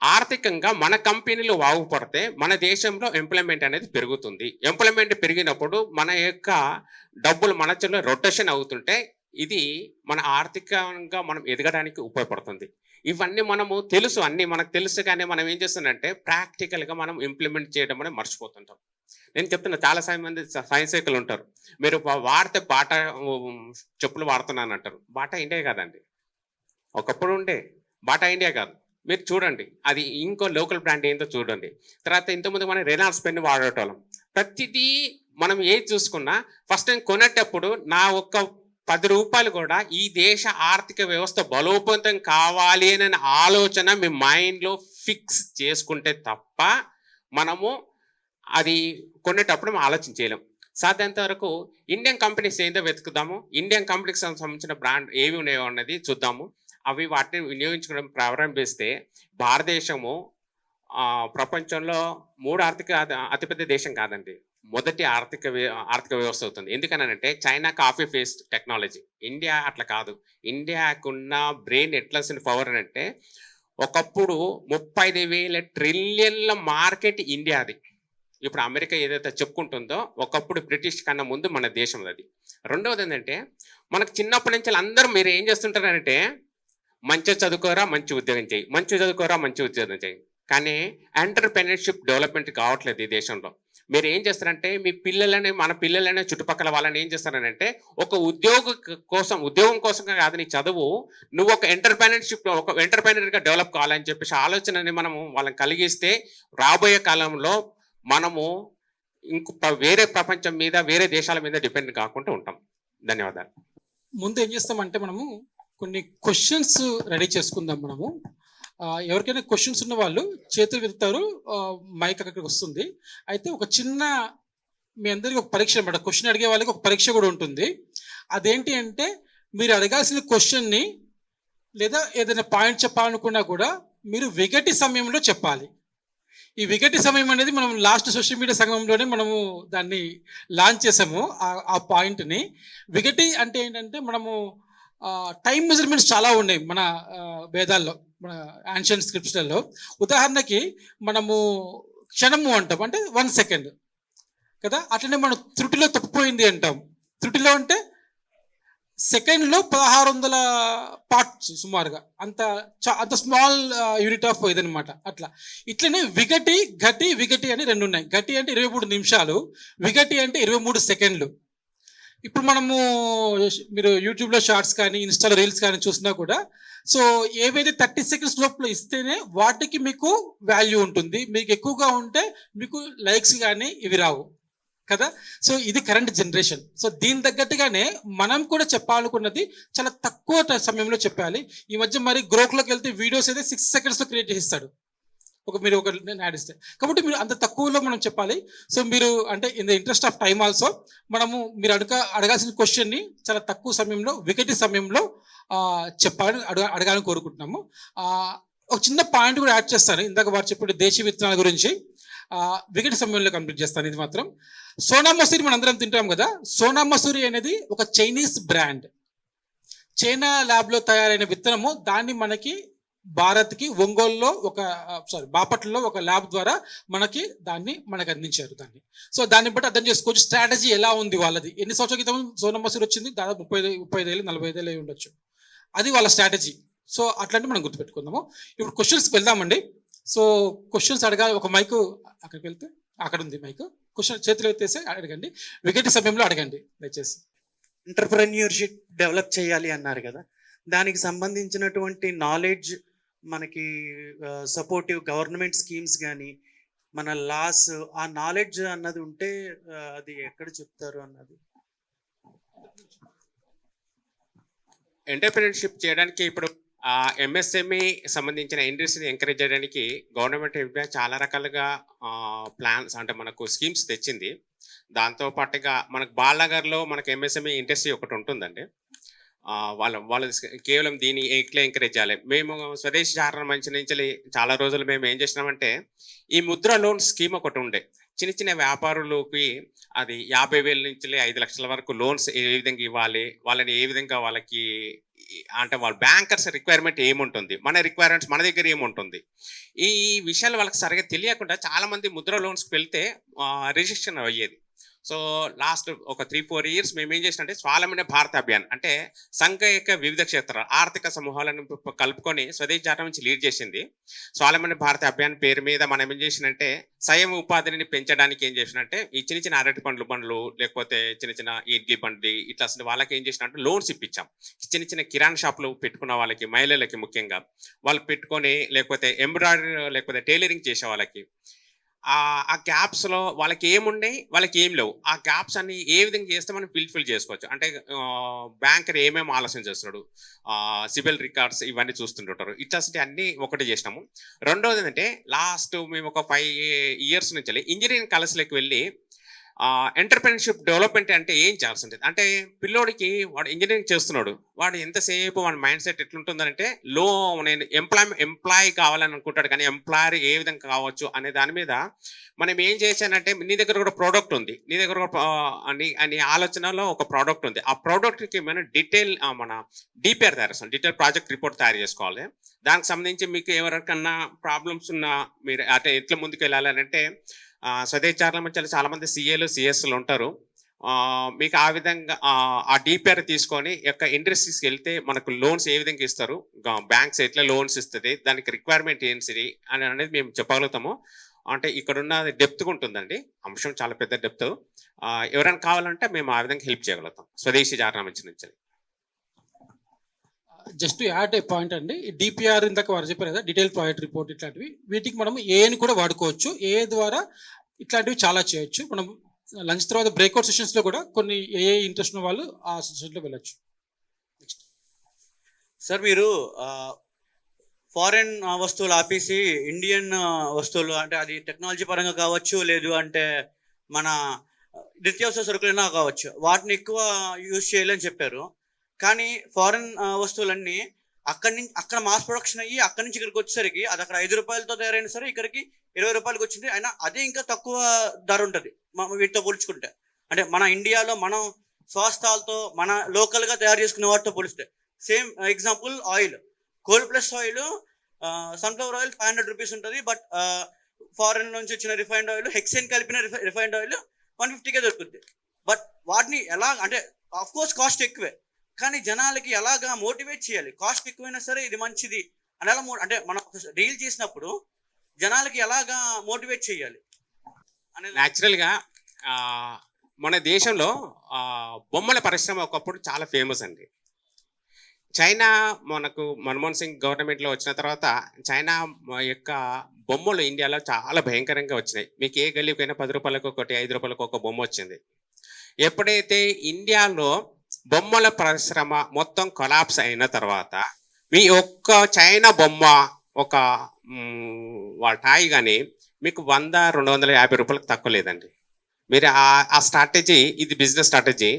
ఆర్థికంగా మన కంపెనీలు బాగుపడితే మన దేశంలో ఎంప్లాయ్మెంట్ అనేది పెరుగుతుంది. ఎంప్లాయ్మెంట్ పెరిగినప్పుడు మన యొక్క డబ్బులు మన చెల్లో రొటేషన్ అవుతుంటే ఇది మన ఆర్థికంగా మనం ఎదగడానికి ఉపయోగపడుతుంది. ఇవన్నీ మనము తెలుసు, అన్నీ మనకు తెలుసు, కానీ మనం ఏం చేస్తుందంటే ప్రాక్టికల్గా మనం ఇంప్లిమెంట్ చేయడం అనేది మర్చిపోతుంటాం. నేను చెప్తున్నా, చాలా మంది సైన్స్ సైకిల్ ఉంటారు, మీరు వాడితే బాటా చెప్పులు వాడుతున్నాను అంటారు. బాటా ఇండియా కాదండి, ఒకప్పుడు ఉండే బాటా ఇండియా కాదు. మీరు చూడండి, అది ఇంకో లోకల్ బ్రాండ్ ఏంటో చూడండి. తర్వాత ఇంతకుముందు మనం రెనాల్డ్స్ పెన్ వాడేటోళ్ళం. ప్రతిదీ మనం ఏది చూసుకున్నా ఫస్ట్ టైం కొనేటప్పుడు నా ఒక్క 10 రూపాయలు కూడా ఈ దేశ ఆర్థిక వ్యవస్థ బలోపేతం కావాలి అనే ఆలోచన మీ మైండ్లో ఫిక్స్ చేసుకుంటే తప్ప మనము అది కొనేటప్పుడు మనం ఆలోచన చేయలేం. సాధ్యంత వరకు ఇండియన్ కంపెనీస్ ఏందో వెతుకుదాము, ఇండియన్ కంపెనీకి సంబంధించిన బ్రాండ్ ఏవి ఉన్నాయో అన్నది చూద్దాము. అవి వాటిని వినియోగించుకోవడం ప్రారంభిస్తే భారతదేశము ప్రపంచంలో 3 అతిపెద్ద దేశం కాదండి, మొదటి ఆర్థిక వ్యవస్థ అవుతుంది. ఎందుకనంటే China coffee face technology, India అట్లా కాదు. ఇండియాకున్న బ్రెయిన్ ఎట్లసిన పవర్ అంటే ఒకప్పుడు 35,000 ట్రిలియన్ల మార్కెట్ ఇండియాది. ఇప్పుడు అమెరికా ఏదైతే చెప్పుకుంటుందో ఒకప్పుడు బ్రిటిష్ కన్నా ముందు మన దేశం అది. రెండవది ఏంటంటే మనకు చిన్నప్పటి నుంచి అందరూ మీరు ఏం చేస్తుంటారంటే మంచిగా చదువుకోరా మంచి ఉద్యోగం చేయి, మంచి చదువుకోరా మంచి ఉద్యోగం చేయి, కానీ ఎంటర్‌ప్రెన్యూర్‌షిప్ డెవలప్మెంట్ కావట్లేదు ఈ దేశంలో. మీరు ఏం చేస్తారంటే మీ పిల్లలని మన పిల్లలని చుట్టుపక్కల వాళ్ళని ఏం చేస్తారంటే ఒక ఉద్యోగం కోసం కాదు నీ చదువు, నువ్వు ఒక ఎంటర్‌ప్రెన్యూర్‌గా డెవలప్ కావాలని చెప్పేసి ఆలోచనని మనము వాళ్ళని కలిగిస్తే రాబోయే కాలంలో మనము వేరే ప్రపంచం మీద వేరే దేశాల మీద డిపెండ్ కాకుండా ఉంటాం. ధన్యవాదాలు. ముందు ఏం చేస్తామంటే మనము కొన్ని క్వశ్చన్స్ రెడీ చేసుకుందాం. మనము ఎవరికైనా క్వశ్చన్స్ ఉన్న వాళ్ళు చేతులు వెళ్తారు, మైక్ అక్కడికి వస్తుంది. అయితే ఒక చిన్న మీ అందరికీ ఒక పరీక్ష అన్నమాట, క్వశ్చన్ అడిగే వాళ్ళకి ఒక పరీక్ష కూడా ఉంటుంది. అదేంటి అంటే మీరు అడగాల్సిన క్వశ్చన్ని లేదా ఏదైనా పాయింట్ చెప్పాలనుకున్నా కూడా మీరు విగటి సమయంలో చెప్పాలి. ఈ విగటి సమయం అనేది మనం లాస్ట్ సోషల్ మీడియా సంఘంలోనే మనము దాన్ని లాంచ్ చేసాము. ఆ పాయింట్ని విగటి అంటే ఏంటంటే మనము టైం మెజర్మెంట్స్ చాలా ఉన్నాయి మన వేదాల్లో, మన యాన్షియంట్ స్క్రిప్ట్స్లలో. ఉదాహరణకి మనము క్షణము అంటాం, అంటే 1 సెకండ్ కదా. అట్లనే మనం త్రుటిలో తప్పిపోయింది అంటాం. త్రుటిలో అంటే సెకండ్లో 1600 పార్ట్స్ సుమారుగా, అంత స్మాల్ యూనిట్ ఆఫ్ ఇదనమాట. ఇట్లనే విగటి విగటి అని 2 ఉన్నాయి. గటి అంటే 23 నిమిషాలు, విగటి అంటే 23 సెకండ్లు. ఇప్పుడు మనము మీరు యూట్యూబ్లో షార్ట్స్ కానీ ఇన్స్టాలో రీల్స్ కానీ చూసినా కూడా సో ఏవైతే 30 సెకండ్స్ లోపల ఇస్తేనే వాటికి మీకు వాల్యూ ఉంటుంది. మీకు ఎక్కువగా ఉంటే మీకు లైక్స్ కానీ ఇవి రావు కదా. సో ఇది కరెంట్ జనరేషన్. సో దీని తగ్గట్టుగానే మనం కూడా చెప్పాలనుకున్నది చాలా తక్కువ సమయంలో చెప్పాలి. ఈ మధ్య మరి గ్రోక్లోకి వెళ్తే వీడియోస్ అయితే 6 సెకండ్స్లో క్రియేట్ చేస్తాడు మీరు ఒక యాడ్ ఇస్తే. కాబట్టి మీరు అంత తక్కువలో మనం చెప్పాలి. సో మీరు అంటే in the interest of time also మనము మీరు అడగాల్సిన క్వశ్చన్ని చాలా తక్కువ సమయంలో వికటి సమయంలో చెప్పాలని అడగాలని కోరుకుంటున్నాము. ఒక చిన్న పాయింట్ కూడా యాడ్ చేస్తాను. ఇందాక వారు చెప్పిన దేశీయ విత్తనాల గురించి వికటి సమయంలో కంప్లీట్ చేస్తాను. ఇది మాత్రం సోనా మసూరి మనం అందరం తింటాం కదా. సోనా మసూరి అనేది ఒక చైనీస్ బ్రాండ్, చైనా ల్యాబ్లో తయారైన విత్తనము. దాన్ని మనకి భారత్కి ఒంగోలులో బాపట్లలో ఒక ల్యాబ్ ద్వారా మనకు అందించారు దాన్ని. సో దాన్ని బట్టి అర్థం చేసుకోవచ్చు స్ట్రాటజీ ఎలా ఉంది వాళ్ళది. ఎన్ని సంవత్సరాల క్రితం సోనా మసూరి వచ్చింది? దాదాపు 35 ఏళ్ళు 45 ఏళ్ళు అయి ఉండొచ్చు. అది వాళ్ళ స్ట్రాటజీ. సో అట్లాంటివి మనం గుర్తుపెట్టుకుందాము. ఇప్పుడు క్వశ్చన్స్కి వెళ్దామండి. సో క్వశ్చన్స్ అడగాలి. ఒక మైకు అక్కడికి వెళ్తే అక్కడ ఉంది మైకు. క్వశ్చన్ చేతిలో ఎత్తేసి అడగండి. వికెట్ సమయంలో అడగండి దయచేసి. ఎంటర్ప్రెన్యూర్షిప్ డెవలప్ చేయాలి అన్నారు కదా, దానికి సంబంధించినటువంటి నాలెడ్జ్ మనకి సపోర్టివ్ గవర్నమెంట్ స్కీమ్స్ కానీ మన లాస్ ఆ నాలెడ్జ్ అన్నది ఉంటే అది ఎక్కడ చెప్తారు అన్నది. ఎంటర్ప్రినర్షిప్ చేయడానికి ఇప్పుడు ఎంఎస్ఎంఈ సంబంధించిన ఇండస్ట్రీని ఎంకరేజ్ చేయడానికి గవర్నమెంట్ చాలా రకాలుగా ప్లాన్స్ అంటే మనకు స్కీమ్స్ తెచ్చింది. దాంతో పాటుగా మనకు బాలనగర్లో మనకు ఎంఎస్ఎంఈ ఇండస్ట్రీ ఒకటి ఉంటుందండి. వాళ్ళు కేవలం దీన్ని ఎట్లా ఎంకరేజ్ చేయాలి. మేము స్వదేశీ చారణ మంచి నుంచి చాలా రోజులు మేము ఏం చేసినామంటే ఈ ముద్ర లోన్ స్కీమ్ ఒకటి ఉండే. చిన్న చిన్న వ్యాపారులకి అది 50,000 నుంచి 5 లక్షల వరకు లోన్స్ ఏ విధంగా ఇవ్వాలి, వాళ్ళని ఏ విధంగా వాళ్ళకి అంటే వాళ్ళ బ్యాంకర్స్ రిక్వైర్మెంట్ ఏముంటుంది, మన రిక్వైర్మెంట్స్ మన దగ్గర ఏముంటుంది, ఈ విషయాలు వాళ్ళకి సరిగ్గా తెలియకుండా చాలామంది ముద్ర లోన్స్కి వెళ్తే రిజిస్ట్రేషన్ అయ్యేది. సో లాస్ట్ ఒక 3-4 ఇయర్స్ మేము ఏం చేసినంటే స్వావలంబన భారత అభియాన్ అంటే సంఘ యొక్క వివిధ క్షేత్రాలు ఆర్థిక సమూహాలను కలుపుకొని స్వదేశీ చారణ నుంచి లీడ్ చేసింది. స్వావలంబన భారత అభియాన్ పేరు మీద మనం ఏం చేసినంటే స్వయం ఉపాధిని పెంచడానికి ఏం చేసినంటే ఈ చిన్న చిన్న అరటి బండ్లు లేకపోతే చిన్న చిన్న ఇడ్లీ బండి ఇట్లా అసలు వాళ్ళకి ఏం చేసినట్టు లోన్స్ ఇప్పించాం. చిన్న చిన్న కిరాణా షాపులు పెట్టుకున్న వాళ్ళకి, మహిళలకి ముఖ్యంగా వాళ్ళు పెట్టుకొని లేకపోతే ఎంబ్రాయిడరీ లేకపోతే టైలరింగ్ చేసే వాళ్ళకి ఆ గ్యాప్స్లో వాళ్ళకి ఏమున్నాయి వాళ్ళకి ఏం లేవు, ఆ గ్యాప్స్ అన్ని ఏ విధంగా చేస్తే మనం ఫిల్ చేసుకోవచ్చు. అంటే బ్యాంకర్ ఏమేమి ఆలోచన చేస్తున్నాడు, సిబిల్ రికార్డ్స్ ఇవన్నీ చూస్తుంటారు. ఇట్లా అన్నీ ఒకటి చేసినాము. రెండోది ఏంటంటే లాస్ట్ మేము ఒక 5 ఇయర్స్ నుంచి ఇంజనీరింగ్ కాలేజ్లోకి వెళ్ళి ఎంటర్ప్రెన్యూర్షిప్ డెవలప్మెంట్ అంటే ఏం చేయాల్సి ఉంటుంది అంటే పిల్లోడికి వాడు ఇంజనీరింగ్ చేస్తున్నాడు, వాడు ఎంతసేపు వాడి మైండ్ సెట్ ఎట్లుంటుందంటే నేను ఎంప్లాయీ కావాలని అనుకుంటాడు, కానీ ఎంప్లాయర్ ఏ విధంగా కావచ్చు అనే దాని మీద మనం ఏం చేశానంటే నీ దగ్గర కూడా ప్రోడక్ట్ ఉంది, నీ దగ్గర అని ఆలోచనలో ఒక ప్రోడక్ట్ ఉంది, ఆ ప్రోడక్ట్కి మనం మన డిపిఆర్ తయారు చేస్తాం, డీటెయిల్ ప్రాజెక్ట్ రిపోర్ట్ తయారు చేసుకోవాలి. దానికి సంబంధించి మీకు ఎవరికన్నా ప్రాబ్లమ్స్ ఉన్నా మీరు అంటే ఎట్లా ముందుకు వెళ్ళాలని అంటే స్వదేశీ చారణ మధ్యలో చాలామంది సిఏలు సిఎస్లు ఉంటారు. మీకు ఆ విధంగా ఆ డిపిఆర్ తీసుకొని యొక్క ఇండస్ట్రీస్కి వెళ్తే మనకు లోన్స్ ఏ విధంగా ఇస్తారు, బ్యాంక్స్ ఎట్లా లోన్స్ ఇస్తుంది, దానికి రిక్వైర్మెంట్ ఏంటి అని అనేది మేము చెప్పగలుగుతాము. అంటే ఇక్కడున్న డెప్త్గా ఉంటుందండి, అంశం చాలా పెద్ద డెప్త్. ఎవరైనా కావాలంటే మేము ఆ విధంగా హెల్ప్ చేయగలుగుతాం స్వదేశీ చారణ మంచి నుంచి. జస్ట్ యాడ్ ఏ పాయింట్ అండి, డిపిఆర్ ఇందాక వారు చెప్పారు కదా, డీటెయిల్ ప్రాజెక్ట్ రిపోర్ట్ ఇట్లాంటివి వీటికి మనం ఏని కూడా వాడుకోవచ్చు. ఏ ద్వారా ఇట్లాంటివి చాలా చేయొచ్చు. మనం లంచ్ తర్వాత బ్రేక్అవుట్ సెషన్స్లో కూడా కొన్ని ఏ ఇంట్రెస్ట్ ఉన్న వాళ్ళు ఆ సెషన్లో వెళ్ళొచ్చు. సార్ మీరు ఫారెన్ వస్తువులు ఆపేసి ఇండియన్ వస్తువులు అంటే అది టెక్నాలజీ పరంగా కావచ్చు, లేదు అంటే మన నిత్యావసర సరుకులైనా కావచ్చు, వాటిని ఎక్కువ యూజ్ చేయాలని చెప్పారు. కానీ ఫారెన్ వస్తువులన్నీ అక్కడ మాస్ ప్రొడక్షన్ అయ్యి అక్కడి నుంచి ఇక్కడికి వచ్చేసరికి అది అక్కడ 5 రూపాయలతో తయారైనా సరే ఇక్కడికి 20 రూపాయలకి వచ్చింది, అయినా అదే ఇంకా తక్కువ ధర ఉంటుంది వీటితో పోల్చుకుంటే. అంటే మన ఇండియాలో మనం స్వస్థాలతో మన లోకల్గా తయారు చేసుకునే వాటితో పోలిస్తే same example oil, cold plus oil sunflower oil 500 rupees ఉంటుంది. బట్ ఫారెన్ నుంచి వచ్చిన రిఫైన్డ్ ఆయిల్ హెక్సేన్ కలిపిన రిఫైన్డ్ ఆయిల్ 150కే దొరుకుతుంది. బట్ వాటిని ఎలా అంటే ఆఫ్కోర్స్ కాస్ట్ ఎక్కువే, కానీ జనాలకి ఎలాగా మోటివేట్ చేయాలి, కాస్ట్ ఎక్కువైనా సరే ఇది మంచిది అని ఎలా అంటే మనం డీల్ చేసినప్పుడు జనాలకి ఎలాగా మోటివేట్ చేయాలి అనేది. న్యాచురల్గా మన దేశంలో బొమ్మల పరిశ్రమ ఒకప్పుడు చాలా ఫేమస్ అండి. చైనా మనకు మన్మోహన్ సింగ్ గవర్నమెంట్లో వచ్చిన తర్వాత చైనా యొక్క బొమ్మలు ఇండియాలో చాలా భయంకరంగా వచ్చినాయి. మీకు ఏ గల్లీకైనా 10 రూపాయలకు ఒకటి, 5 రూపాయలకు ఒక బొమ్మ వచ్చింది. ఎప్పుడైతే ఇండియాలో బొమ్మల పరిశ్రమ మొత్తం కొలాప్స్ అయిన తర్వాత మీ ఒక్క చైనా బొమ్మ ఒక వాళ్ళ టాయ్ కానీ మీకు 100-250 రూపాయలకు తక్కువ లేదండి. మీరు ఆ స్ట్రాటజీ, ఇది బిజినెస్ స్ట్రాటజీ.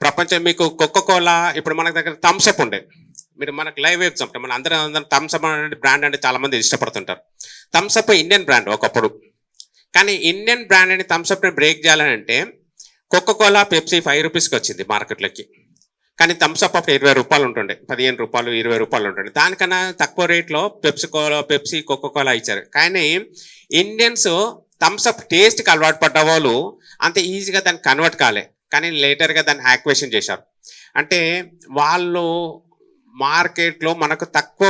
ప్రపంచం మీకు కోకోకోలా, ఇప్పుడు మన దగ్గర థమ్స్అప్ ఉండే, మీరు మనకు లైవ్ ఎగ్జాంపుల్ మన అందరం థమ్స్అప్ అనే బ్రాండ్ అంటే చాలామంది ఇష్టపడుతుంటారు. థమ్స్అప్ ఇండియన్ బ్రాండ్ ఒకప్పుడు, కానీ ఇండియన్ బ్రాండ్ అని థమ్స్అప్ని బ్రేక్ చేయాలని అంటే కోకోకోలా, పెప్సీ 5 రూపీస్కి వచ్చింది మార్కెట్లోకి. కానీ థమ్స్అప్ అప్పుడు 20 రూపాయలు ఉంటుండే, 15 రూపాయలు 20 రూపాయలు ఉంటుండే. దానికన్నా తక్కువ రేట్లో పెప్సీ కోకోకోలా ఇచ్చారు. కానీ ఇండియన్స్ థమ్స్అప్ టేస్ట్కి అలవాటు పడ్డ వాళ్ళు అంత ఈజీగా దాన్ని కన్వర్ట్ కాలే, కానీ లేటర్గా దాన్ని యాక్వేషన్ చేశారు. అంటే వాళ్ళు మార్కెట్లో మనకు తక్కువ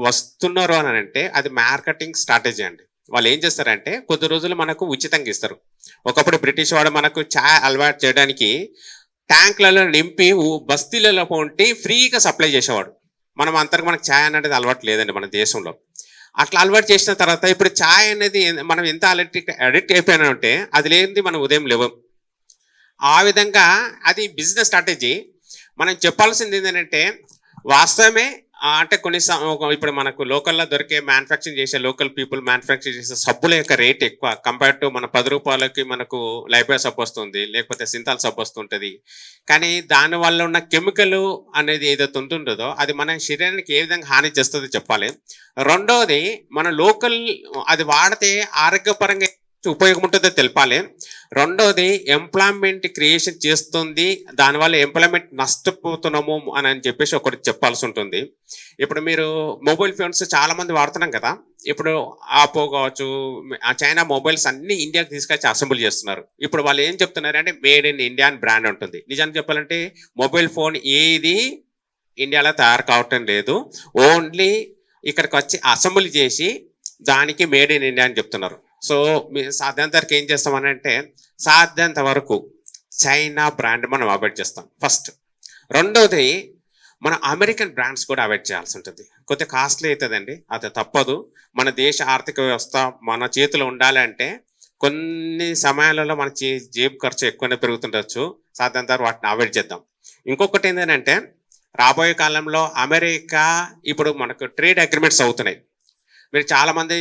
వస్తున్నారు అని అంటే అది మార్కెటింగ్ స్ట్రాటజీ అండి. వాళ్ళు ఏం చేస్తారంటే కొద్ది రోజులు మనకు ఉచితంగా ఇస్తారు. ఒకప్పుడు బ్రిటిష్ వాడు మనకు చాయ్ అలవాటు చేయడానికి ట్యాంకులలో నింపి బస్తీలలో పొంటి ఫ్రీగా సప్లై చేసేవాడు. మనకు చాయ్ అనేది అలవాటు లేదండి మన దేశంలో. అట్లా అలవాటు చేసిన తర్వాత ఇప్పుడు చాయ్ అనేది మనం ఎంత అడిక్ట్ అయిపోయినామంటే అది లేనిది మనం ఉదయం లేవం. ఆ విధంగా అది బిజినెస్ స్ట్రాటజీ. మనం చెప్పాల్సింది ఏంటంటే వాస్తవమే, అంటే ఇప్పుడు మనకు లోకల్లో దొరికే మ్యానుఫ్యాక్చరింగ్ చేసే లోకల్ పీపుల్ మ్యానుఫ్యాక్చర్ చేసే సబ్బుల యొక్క రేట్ ఎక్కువ కంపేర్ టు మన 10 రూపాయలకి మనకు లైఫాయ్ సబ్బు వస్తుంది, లేకపోతే సింతాల్ సబ్బు వస్తుంటుంది. కానీ దానివల్ల ఉన్న కెమికల్ అనేది ఏదైతే ఉంటుందో అది మన శరీరానికి ఏ విధంగా హాని చేస్తుందో చెప్పాలి. రెండవది మన లోకల్ అది వాడితే ఆరోగ్యపరంగా ఉపయోగం ఉంటుందో తెలపాలి. రెండోది ఎంప్లాయ్మెంట్ క్రియేషన్ చేస్తుంది, దానివల్ల ఎంప్లాయ్మెంట్ నష్టపోతున్నాము అని చెప్పేసి ఒకటి చెప్పాల్సి ఉంటుంది. ఇప్పుడు మీరు మొబైల్ ఫోన్స్ చాలా మంది వాడుతున్నాం కదా. ఇప్పుడు ఆపో కావచ్చు, ఆ చైనా మొబైల్స్ అన్ని ఇండియాకి తీసుకొచ్చి అసెంబ్లీ చేస్తున్నారు. ఇప్పుడు వాళ్ళు ఏం చెప్తున్నారు అంటే మేడ్ ఇన్ ఇండియా అని బ్రాండ్ ఉంటుంది. నిజానికి చెప్పాలంటే మొబైల్ ఫోన్ ఏది ఇండియాలో తయారు కావటం లేదు, ఓన్లీ ఇక్కడికి వచ్చి అసెంబ్లీ చేసి దానికి మేడ్ ఇన్ ఇండియా అని చెప్తున్నారు. సో సాధ్యంత వరకు ఏం చేస్తామని అంటే సాధ్యంత వరకు చైనా బ్రాండ్ మనం అవాయిడ్ చేస్తాం ఫస్ట్. రెండోది మన అమెరికన్ బ్రాండ్స్ కూడా అవాయిడ్ చేయాల్సి ఉంటుంది. కొద్దిగా కాస్ట్లీ అవుతుందండి, అది తప్పదు. మన దేశ ఆర్థిక వ్యవస్థ మన చేతిలో ఉండాలంటే కొన్ని సమయాలలో మన జేబు ఖర్చు ఎక్కువనే పెరుగుతుండొచ్చు. సాధ్యంత వరకు వాటిని అవాయిడ్ చేద్దాం. ఇంకొకటి ఏంటంటే రాబోయే కాలంలో అమెరికా ఇప్పుడు మనకు ట్రేడ్ అగ్రిమెంట్స్ అవుతున్నాయి. మీరు చాలామంది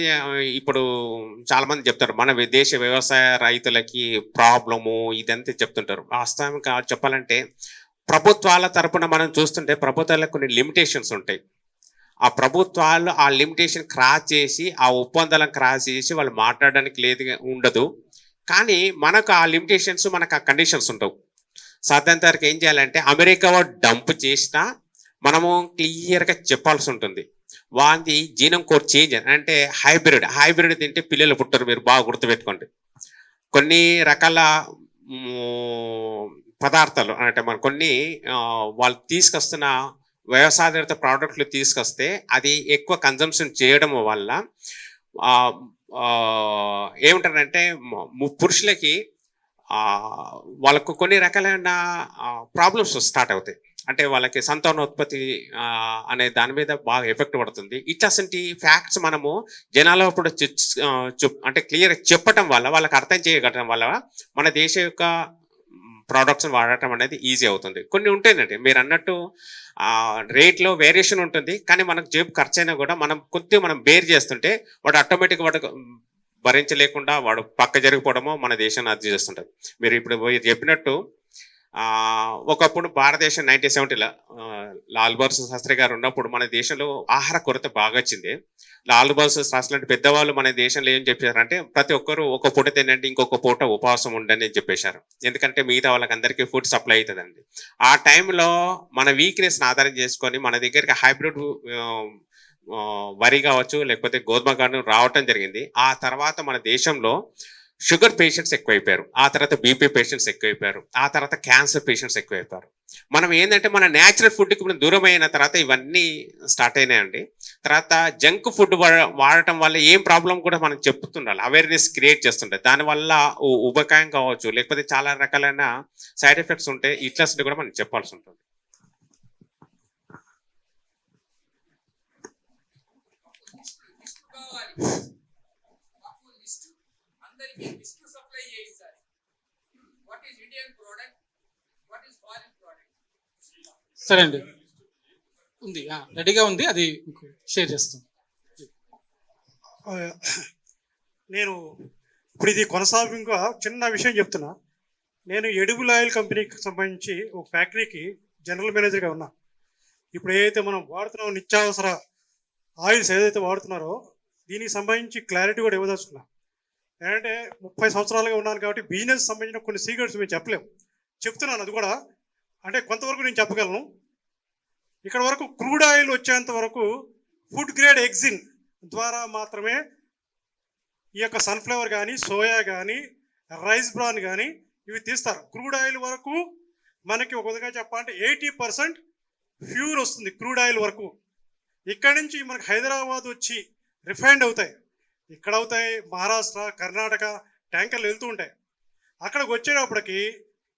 చెప్తారు మన దేశ వ్యవసాయ రైతులకి ప్రాబ్లము ఇదంతా చెప్తుంటారు. వాస్తవంగా చెప్పాలంటే ప్రభుత్వాల తరపున మనం చూస్తుంటే ప్రభుత్వాలకు కొన్ని లిమిటేషన్స్ ఉంటాయి. ఆ ప్రభుత్వాలు ఆ లిమిటేషన్ క్రాస్ చేసి ఆ ఒప్పందాలను క్రాస్ చేసి వాళ్ళు మాట్లాడడానికి ఉండదు. కానీ మనకు ఆ లిమిటేషన్స్ మనకు ఆ కండిషన్స్ ఉండవు. సాధారణ వరకు ఏం చేయాలంటే అమెరికా డంప్ చేసినా మనము క్లియర్గా చెప్పాల్సి ఉంటుంది. వాంది జీనం కోడ్ చేంజ్ అంటే హైబ్రిడ్ తింటే పిల్లలు పుట్టరు. మీరు బాగా గుర్తుపెట్టుకోండి. కొన్ని రకాల పదార్థాలు అంటే మన కొన్ని వాళ్ళు తీసుకొస్తున్న వ్యవసాయాధారిత ప్రోడక్ట్లు తీసుకొస్తే అది ఎక్కువ కన్జంప్షన్ చేయడం వల్ల ఏమంటారంటే పురుషులకి వాళ్ళకు కొన్ని రకాలైన ప్రాబ్లమ్స్ స్టార్ట్ అవుతాయి. అంటే వాళ్ళకి సంతానోత్పత్తి అనే దాని మీద బాగా ఎఫెక్ట్ పడుతుంది. ఇట్లాంటి ఫ్యాక్ట్స్ మనము జనాల ఇప్పుడు అంటే క్లియర్ చెప్పటం వల్ల వాళ్ళకి అర్థం చేయగలగడం వల్ల మన దేశ యొక్క ప్రోడక్ట్స్ వాడటం అనేది ఈజీ అవుతుంది. కొన్ని ఉంటాయండి మీరు అన్నట్టు రేట్లో వేరియేషన్ ఉంటుంది, కానీ మనకు జేబు ఖర్చు అయినా కూడా మనం బేర్ చేస్తుంటే వాడు ఆటోమేటిక్గా వాడు భరించలేకుండా వాడు పక్క జరిగిపోవడమో మన దేశాన్ని అది చేస్తుంటారు. మీరు ఇప్పుడు చెప్పినట్టు ఒకప్పుడు భారతదేశం 1970లో లాల్ బహదూర్ శాస్త్రి గారు ఉన్నప్పుడు మన దేశంలో ఆహార కొరత బాగా వచ్చింది. లాల్ బహదూర్ శాస్త్రి లాంటి పెద్దవాళ్ళు మన దేశంలో ఏం చెప్పారంటే ప్రతి ఒక్కరు ఒక పూట తినండి, ఇంకొక పూట ఉపవాసం ఉండండి అని చెప్పేశారు. ఎందుకంటే మిగతా వాళ్ళకి అందరికీ ఫుడ్ సప్లై అవుతుందండి. ఆ టైంలో మన వీక్నెస్ని ఆధారం చేసుకొని మన దగ్గరికి హైబ్రిడ్ వరి కావచ్చు లేకపోతే గోధుమ కాను రావటం జరిగింది. ఆ తర్వాత మన దేశంలో షుగర్ పేషెంట్స్ ఎక్కువైపోయారు, ఆ తర్వాత బీపీ పేషెంట్స్ ఎక్కువైపోయారు, ఆ తర్వాత క్యాన్సర్ పేషెంట్స్ ఎక్కువైపోయారు. మనం ఏంటంటే మన న్యాచురల్ ఫుడ్కి మనం దూరం అయిన తర్వాత ఇవన్నీ స్టార్ట్ అయినాయండి. తర్వాత జంక్ ఫుడ్ వాడటం వల్ల ఏం ప్రాబ్లం కూడా మనం చెప్తుండాలి, అవేర్నెస్ క్రియేట్ చేస్తుంటాయి. దానివల్ల ఉబకాయం కావచ్చు లేకపోతే చాలా రకాలైన సైడ్ ఎఫెక్ట్స్ ఉంటాయి. ఇట్లాంటివి కూడా మనం చెప్పాల్సి ఉంటుంది. సరే అండి, ఉంది రెడీగా ఉంది, అది షేర్ చేస్తాం. నేను ఇప్పుడు ఇది కొనసాగింపుగా చిన్న విషయం చెప్తున్నా. నేను ఎడిబుల్ ఆయిల్ కంపెనీకి సంబంధించి ఒక ఫ్యాక్టరీకి జనరల్ మేనేజర్గా ఉన్నా. ఇప్పుడు ఏదైతే మనం వాడుతున్నామో నిత్యావసర ఆయిల్స్ ఏదైతే వాడుతున్నారో దీనికి సంబంధించి క్లారిటీ కూడా ఇవ్వదలుచుకున్నా. ఏంటంటే 30 సంవత్సరాలుగా ఉన్నాను కాబట్టి బిజినెస్ సంబంధించిన కొన్ని సీక్రెట్స్ మేము చెప్పలేము. చెప్తున్నాను అది కూడా, అంటే కొంతవరకు నేను చెప్పగలను. ఇక్కడ వరకు క్రూడ్ ఆయిల్ వచ్చేంత వరకు ఫుడ్ గ్రేడ్ ఎగ్జిన్ ద్వారా మాత్రమే ఈ యొక్క సన్ఫ్లవర్ కానీ సోయా కానీ రైస్ బ్రాన్ కానీ ఇవి తీస్తారు. క్రూడ్ ఆయిల్ వరకు మనకి ఒక విధంగా చెప్పాలంటే 80% ప్యూర్ వస్తుంది క్రూడ్ ఆయిల్ వరకు. ఇక్కడి నుంచి మనకు హైదరాబాద్ వచ్చి రిఫైండ్ అవుతాయి. ఇక్కడ అవుతాయి, మహారాష్ట్ర, కర్ణాటక ట్యాంకర్లు వెళ్తూ ఉంటాయి. అక్కడికి వచ్చేటప్పటికి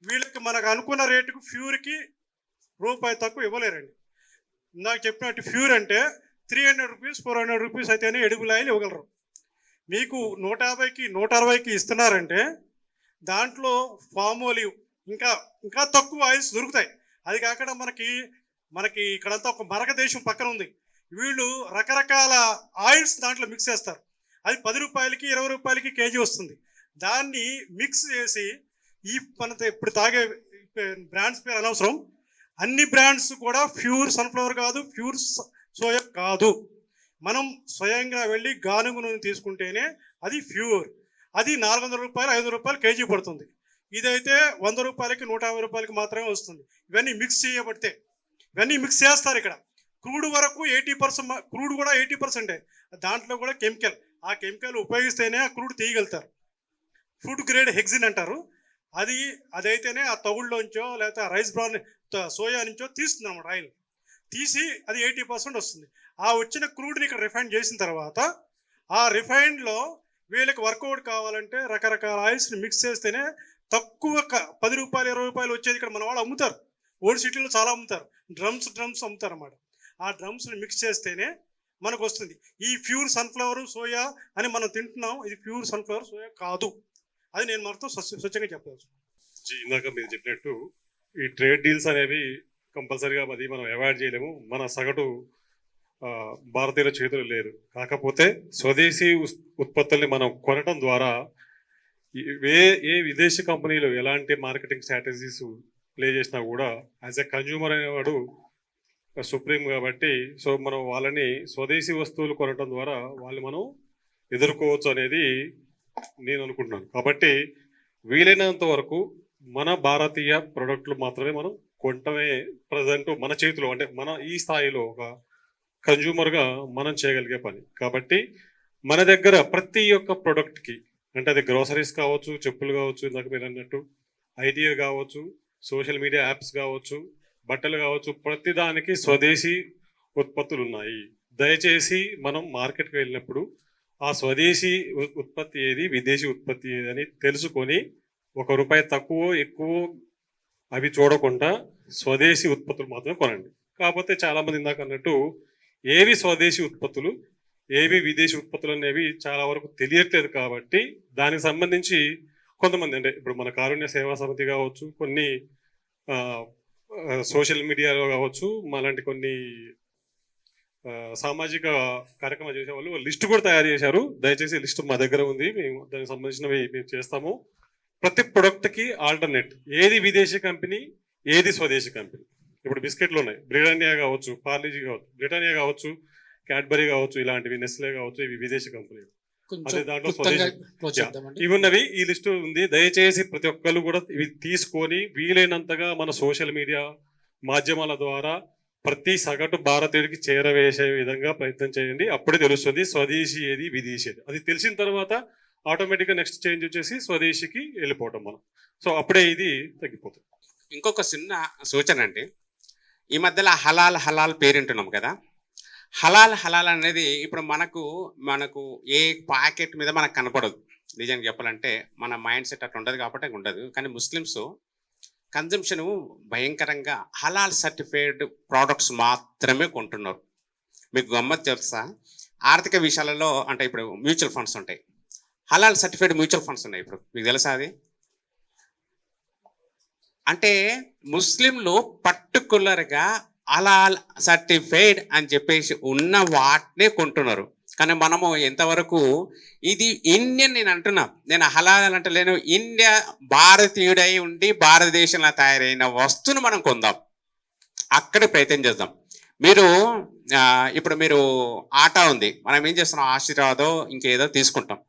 వీళ్ళకి మనకు అనుకున్న రేటుకు ఫ్యూర్కి రూపాయి తక్కువ ఇవ్వలేరండి. ఇందాక చెప్పినట్టు ఫ్యూర్ అంటే 300 రూపీస్ 400 రూపీస్ అయితేనే ఎడిబుల్ ఆయిల్ ఇవ్వగలరు. మీకు 150కి 160కి ఇస్తున్నారంటే దాంట్లో ఫామ్ ఆలివ్ ఇంకా తక్కువ ఆయిల్స్ దొరుకుతాయి. అది కాకుండా మనకి ఇక్కడంతా ఒక మరక దేశం పక్కన ఉంది. వీళ్ళు రకరకాల ఆయిల్స్ దాంట్లో మిక్స్ చేస్తారు. అది 10 రూపాయలకి 20 రూపాయలకి కేజీ వస్తుంది. దాన్ని మిక్స్ చేసి మన ఇప్పుడు తాగే బ్రాండ్స్ పేరు అనవసరం, అన్ని బ్రాండ్స్ కూడా ప్యూర్ సన్ఫ్లవర్ కాదు, ప్యూర్ సోయా కాదు. మనం స్వయంగా వెళ్ళి గానుగ నూనె తీసుకుంటేనే అది ప్యూర్. అది 400 రూపాయలు 500 రూపాయలు కేజీ పడుతుంది. ఇదైతే 100 రూపాయలకి 150 రూపాయలకి మాత్రమే వస్తుంది. ఇవన్నీ మిక్స్ చేయబడితే ఇవన్నీ మిక్స్ చేస్తారు. ఇక్కడ క్రూడ్ వరకు 80%, క్రూడ్ కూడా 80%. దాంట్లో కూడా కెమికల్, ఆ కెమికల్ ఉపయోగిస్తేనే ఆ క్రూడ్ తీయగలుగుతారు. ఫుడ్ గ్రేడ్ హెక్సిన్ అంటారు. అదైతేనే ఆ తవుళ్ళలోంచో లేకపోతే రైస్ బ్రాన్ సోయా నుంచో తీస్తుంది అన్నమాట. ఆయిల్ తీసి అది 80% వస్తుంది. ఆ వచ్చిన క్రూడ్ని ఇక్కడ రిఫైండ్ చేసిన తర్వాత ఆ రిఫైండ్లో వీళ్ళకి వర్కౌట్ కావాలంటే రకరకాల ఆయిల్స్ని మిక్స్ చేస్తేనే తక్కువ 10 రూపాయలు 20 రూపాయలు వచ్చేది ఇక్కడ మన వాళ్ళు అమ్ముతారు. ఓల్డ్ సిటీలో చాలా అమ్ముతారు, డ్రమ్స్ అమ్ముతారు అన్నమాట. ఆ డ్రమ్స్ని మిక్స్ చేస్తేనే మనకు వస్తుంది. ఈ ప్యూర్ సన్ఫ్లవర్ సోయా అని మనం తింటున్నాం, ఇది ప్యూర్ సన్ఫ్లవర్ సోయా కాదు. అది నేను మనతో స్వచ్ఛంగా చెప్పవచ్చు. ఇందాక మీరు చెప్పినట్టు ఈ ట్రేడ్ డీల్స్ అనేవి కంపల్సరీగా అది మనం అవాయిడ్ చేయలేము. మన సగటు భారతీయుల చేతులు లేదు. కాకపోతే స్వదేశీ ఉత్పత్తుల్ని మనం కొనటం ద్వారా ఏ విదేశీ కంపెనీలు ఎలాంటి మార్కెటింగ్ స్ట్రాటజీస్ ప్లే చేసినా కూడా యాజ్ ఎ కన్జ్యూమర్ అనేవాడు సుప్రీం కాబట్టి, సో మనం వాళ్ళని స్వదేశీ వస్తువులు కొనటం ద్వారా వాళ్ళు మనం ఎదుర్కోవచ్చు అనేది నేను అనుకుంటున్నాను. కాబట్టి వీలైనంత వరకు మన భారతీయ ప్రొడక్ట్లు మాత్రమే మనం కొనటమే ప్రజెంట్ మన చేతిలో, అంటే మన ఈ స్థాయిలో ఒక కన్జ్యూమర్గా మనం చేయగలిగే పని. కాబట్టి మన దగ్గర ప్రతి ఒక్క ప్రొడక్ట్కి, అంటే అది గ్రోసరీస్ కావచ్చు, చెప్పులు కావచ్చు, ఇందాక మీరు అన్నట్టు ఐటీ కావచ్చు, సోషల్ మీడియా యాప్స్ కావచ్చు, బట్టలు కావచ్చు, ప్రతి దానికి స్వదేశీ ఉత్పత్తులు ఉన్నాయి. దయచేసి మనం మార్కెట్కి వెళ్ళినప్పుడు ఆ స్వదేశీ ఉత్పత్తి ఏది, విదేశీ ఉత్పత్తి ఏది అని తెలుసుకొని ₹1 తక్కువ ఎక్కువ అవి చూడకుండా స్వదేశీ ఉత్పత్తులు మాత్రమే కొనండి. కాకపోతే చాలామంది ఇందాక అన్నట్టు ఏవి స్వదేశీ ఉత్పత్తులు ఏవి విదేశీ ఉత్పత్తులు అనేవి చాలా వరకు తెలియట్లేదు. కాబట్టి దానికి సంబంధించి కొంతమంది, అంటే ఇప్పుడు మన కారుణ్య సేవా సమితి కావచ్చు, కొన్ని సోషల్ మీడియాలో కావచ్చు, అలాంటి కొన్ని సామాజిక కార్యక్రమాలు చేసే వాళ్ళు లిస్టు కూడా తయారు చేశారు. దయచేసి లిస్టు మా దగ్గర ఉంది, మేము దానికి సంబంధించినవి మేము చేస్తాము. ప్రతి ప్రొడక్ట్కి ఆల్టర్నేట్, ఏది విదేశీ కంపెనీ ఏది స్వదేశీ కంపెనీ. ఇప్పుడు బిస్కెట్లు ఉన్నాయి, బ్రిటానియా కావచ్చు, పార్లీజీ కావచ్చు, బ్రిటానియా కావచ్చు, క్యాడ్బరీ కావచ్చు, ఇలాంటివి నెస్లే కావచ్చు, ఇవి విదేశీ కంపెనీలు. అదే దాంట్లో స్వదేశీ ఇవి ఉన్నవి ఈ లిస్టు ఉంది. దయచేసి ప్రతి ఒక్కరు కూడా ఇవి తీసుకొని వీలైనంతగా మన సోషల్ మీడియా మాధ్యమాల ద్వారా ప్రతి సగటు భారతీయుడికి చేరవేసే విధంగా ప్రయత్నం చేయండి. అప్పుడే తెలుస్తుంది స్వదేశీ ఏది విదేశీ ఏది. అది తెలిసిన తర్వాత ఆటోమేటిక్గా నెక్స్ట్ చేంజ్ వచ్చేసి స్వదేశీకి వెళ్ళిపోవటం మనం. సో అప్పుడే ఇది తగ్గిపోతుంది. ఇంకొక చిన్న సూచన అండి, ఈ మధ్యలో హలాల్ పేరు వింటున్నాం కదా. హలాల్ అనేది ఇప్పుడు మనకు ఏ ప్యాకెట్ మీద మనకు కనపడదు. నిజంగా చెప్పాలంటే మన మైండ్ సెట్ అట్లా ఉండదు కాబట్టి ఉండదు. కానీ ముస్లిమ్స్ కన్జంప్షన్ భయంకరంగా హలాల్ సర్టిఫైడ్ ప్రోడక్ట్స్ మాత్రమే కొంటున్నారు. మీకు గమ్మత్ తెలుసా? ఆర్థిక విషయాలలో అంటే ఇప్పుడు మ్యూచువల్ ఫండ్స్ ఉంటాయి, హలాల్ సర్టిఫైడ్ మ్యూచువల్ ఫండ్స్ ఉన్నాయి. ఇప్పుడు మీకు తెలుసా అది? అంటే ముస్లింలు పర్టికులర్గా హలాల్ సర్టిఫైడ్ అని చెప్పేసి ఉన్న వాటినే కొంటున్నారు. కానీ మనము ఎంతవరకు ఇది ఇండియన్, నేను హలాల్ అంటలేను, ఇండియా భారతీయుడై ఉండి భారతదేశంలో తయారైన వస్తువును మనం కొందాం, అక్కడే ప్రయత్నం చేద్దాం. ఇప్పుడు మీరు ఆటా ఉంది, మనం ఏం చేస్తున్నాం, ఆశీర్వాదో ఇంకేదో తీసుకుంటాం,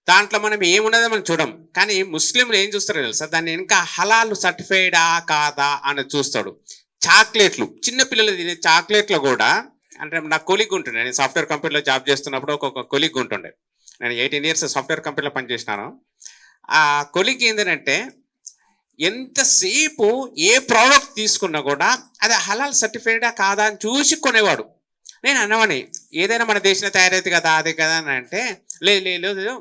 దాంట్లో మనం ఏమున్నదో మనం చూడం. కానీ ముస్లింలు ఏం చూస్తారో తెలుసా, దాన్ని ఇంకా హలాల్ సర్టిఫైడా కాదా అని చూస్తాడు. చాక్లెట్లు, చిన్నపిల్లలు తినే చాక్లెట్లు కూడా, అంటే నా కొలీగ్ ఉంటుండే, నేను సాఫ్ట్వేర్ కంపెనీలో జాబ్ చేస్తున్నప్పుడు ఒక కొలీగ్ ఉంటుండే, నేను 18 years సాఫ్ట్వేర్ కంపెనీలో పనిచేసినాను. ఆ కొలీగ్ ఏంటంటే ఎంతసేపు ఏ ప్రోడక్ట్ తీసుకున్నా కూడా అది హలాల్ సర్టిఫైడా కాదా అని చూసి కొనేవాడు. నేను అన్నవాడిని ఏదైనా మన దేశంలో తయారైతే కదా అది కదా అని అంటే లేదు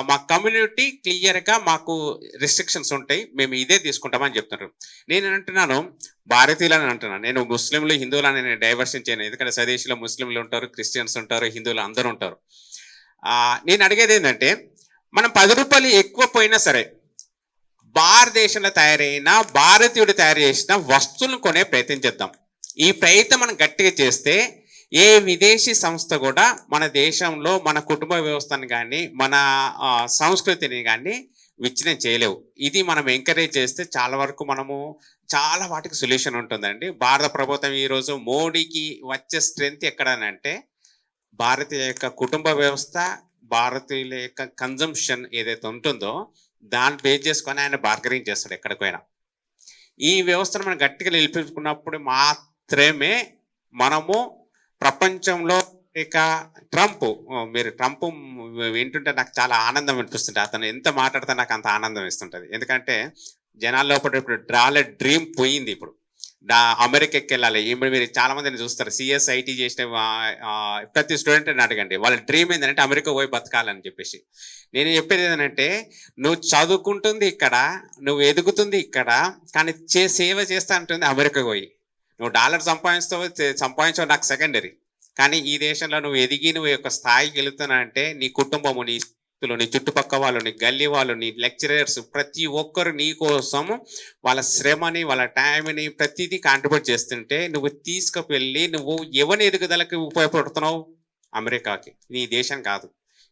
మా కమ్యూనిటీ క్లియర్గా మాకు రిస్ట్రిక్షన్స్ ఉంటాయి, మేము ఇదే తీసుకుంటామని చెప్తున్నారు. నేను అంటున్నాను భారతీయులని అంటున్నాను, నేను ముస్లింలు హిందువులని నేను డైవర్షన్ చేయను. ఎందుకంటే స్వదేశీలో ముస్లింలు ఉంటారు, క్రిస్టియన్స్ ఉంటారు, హిందువులు అందరూ ఉంటారు. నేను అడిగేది ఏంటంటే మనం 10 రూపాయలు ఎక్కువ పోయినా సరే భారతదేశంలో తయారైన భారతీయుడు తయారు చేసిన వస్తువులను కొనే ప్రయత్నం చేద్దాం. ఈ ప్రయత్నం మనం గట్టిగా చేస్తే ఏ విదేశీ సంస్థ కూడా మన దేశంలో మన కుటుంబ వ్యవస్థను కానీ మన సంస్కృతిని కానీ విచ్ఛిన్నం చేయలేవు. ఇది మనం ఎంకరేజ్ చేస్తే చాలా వరకు మనము చాలా వాటికి సొల్యూషన్ ఉంటుందండి. భారత ప్రభుత్వం ఈరోజు మోడీకి వచ్చే స్ట్రెంగ్త్ ఎక్కడనంటే భారతీయ యొక్క కుటుంబ వ్యవస్థ, భారతీయుల యొక్క కన్జంప్షన్ ఏదైతే ఉంటుందో దాన్ని బేస్ చేసుకొని ఆయన బార్గెనింగ్ చేస్తాడు ఎక్కడికైనా. ఈ వ్యవస్థను మనం గట్టిగా నిలిపించుకున్నప్పుడు మాత్రమే మనము ప్రపంచంలో ఇక మీరు ట్రంప్ వింటుంటే నాకు చాలా ఆనందం అనిపిస్తుంటుంది. అతను ఎంత మాట్లాడితే నాకు అంత ఆనందం ఇస్తుంటుంది. ఎందుకంటే జనాల్లో ఇప్పుడు డ్రాల డ్రీమ్ పోయింది. ఇప్పుడు అమెరికాకి వెళ్ళాలి. ఇప్పుడు మీరు చాలా మందిని చూస్తారు, సిఎస్ఐటి చేసిన ప్రతి స్టూడెంట్ని అడగండి, వాళ్ళ డ్రీమ్ ఏంటంటే అమెరికా పోయి బతకాలని చెప్పేసి. నేను చెప్పేది ఏంటంటే నువ్వు చదువుకుంటుంది ఇక్కడ, నువ్వు ఎదుగుతుంది ఇక్కడ, కానీ సేవ చేస్తా అంటుంది అమెరికా పోయి. నువ్వు డాలర్ సంపాదించవు నాకు సెకండరీ, కానీ ఈ దేశంలో నువ్వు ఎదిగి నువ్వు యొక్క స్థాయికి వెళుతున్నా అంటే నీ కుటుంబము, నీ నీ చుట్టుపక్కల వాళ్ళు, నీ గల్లీ వాళ్ళు, నీ లెక్చరర్స్ ప్రతి ఒక్కరు నీ కోసం వాళ్ళ శ్రమని వాళ్ళ టైంని ప్రతిదీ కాంట్రిబ్యూట్ చేస్తుంటే నువ్వు తీసుకువెళ్ళి నువ్వు ఎవరిని ఎదుగుదలకి ఉపయోగపడుతున్నావు? అమెరికాకి, నీ దేశం కాదు.